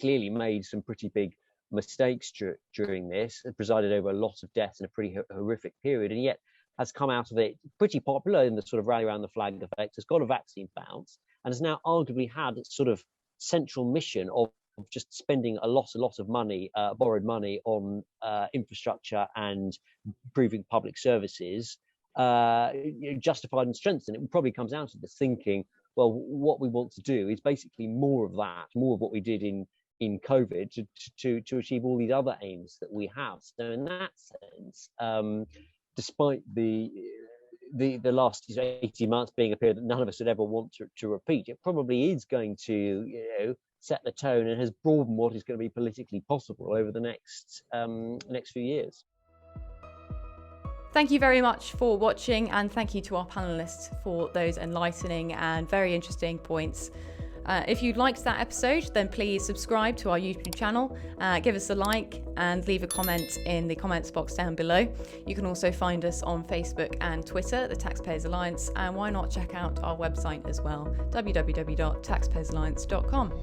clearly made some pretty big mistakes during this, presided over a lot of deaths in a pretty horrific period, and yet has come out of it pretty popular in the sort of rally around the flag effect, has got a vaccine bounce, and has now arguably had its sort of central mission of just spending a lot of money, borrowed money on infrastructure and improving public services, justified and strengthened. It probably comes down to this thinking, well, what we want to do is basically more of that, more of what we did in COVID to achieve all these other aims that we have. So in that sense, despite the last 18 months being a period that none of us would ever want to repeat, it probably is going to set the tone and has broadened what is going to be politically possible over the next few years. Thank you very much for watching, and thank you to our panelists for those enlightening and very interesting points. If you liked that episode, then please subscribe to our YouTube channel, give us a like and leave a comment in the comments box down below. You can also find us on Facebook and Twitter, the Taxpayers Alliance, and why not check out our website as well, www.taxpayersalliance.com.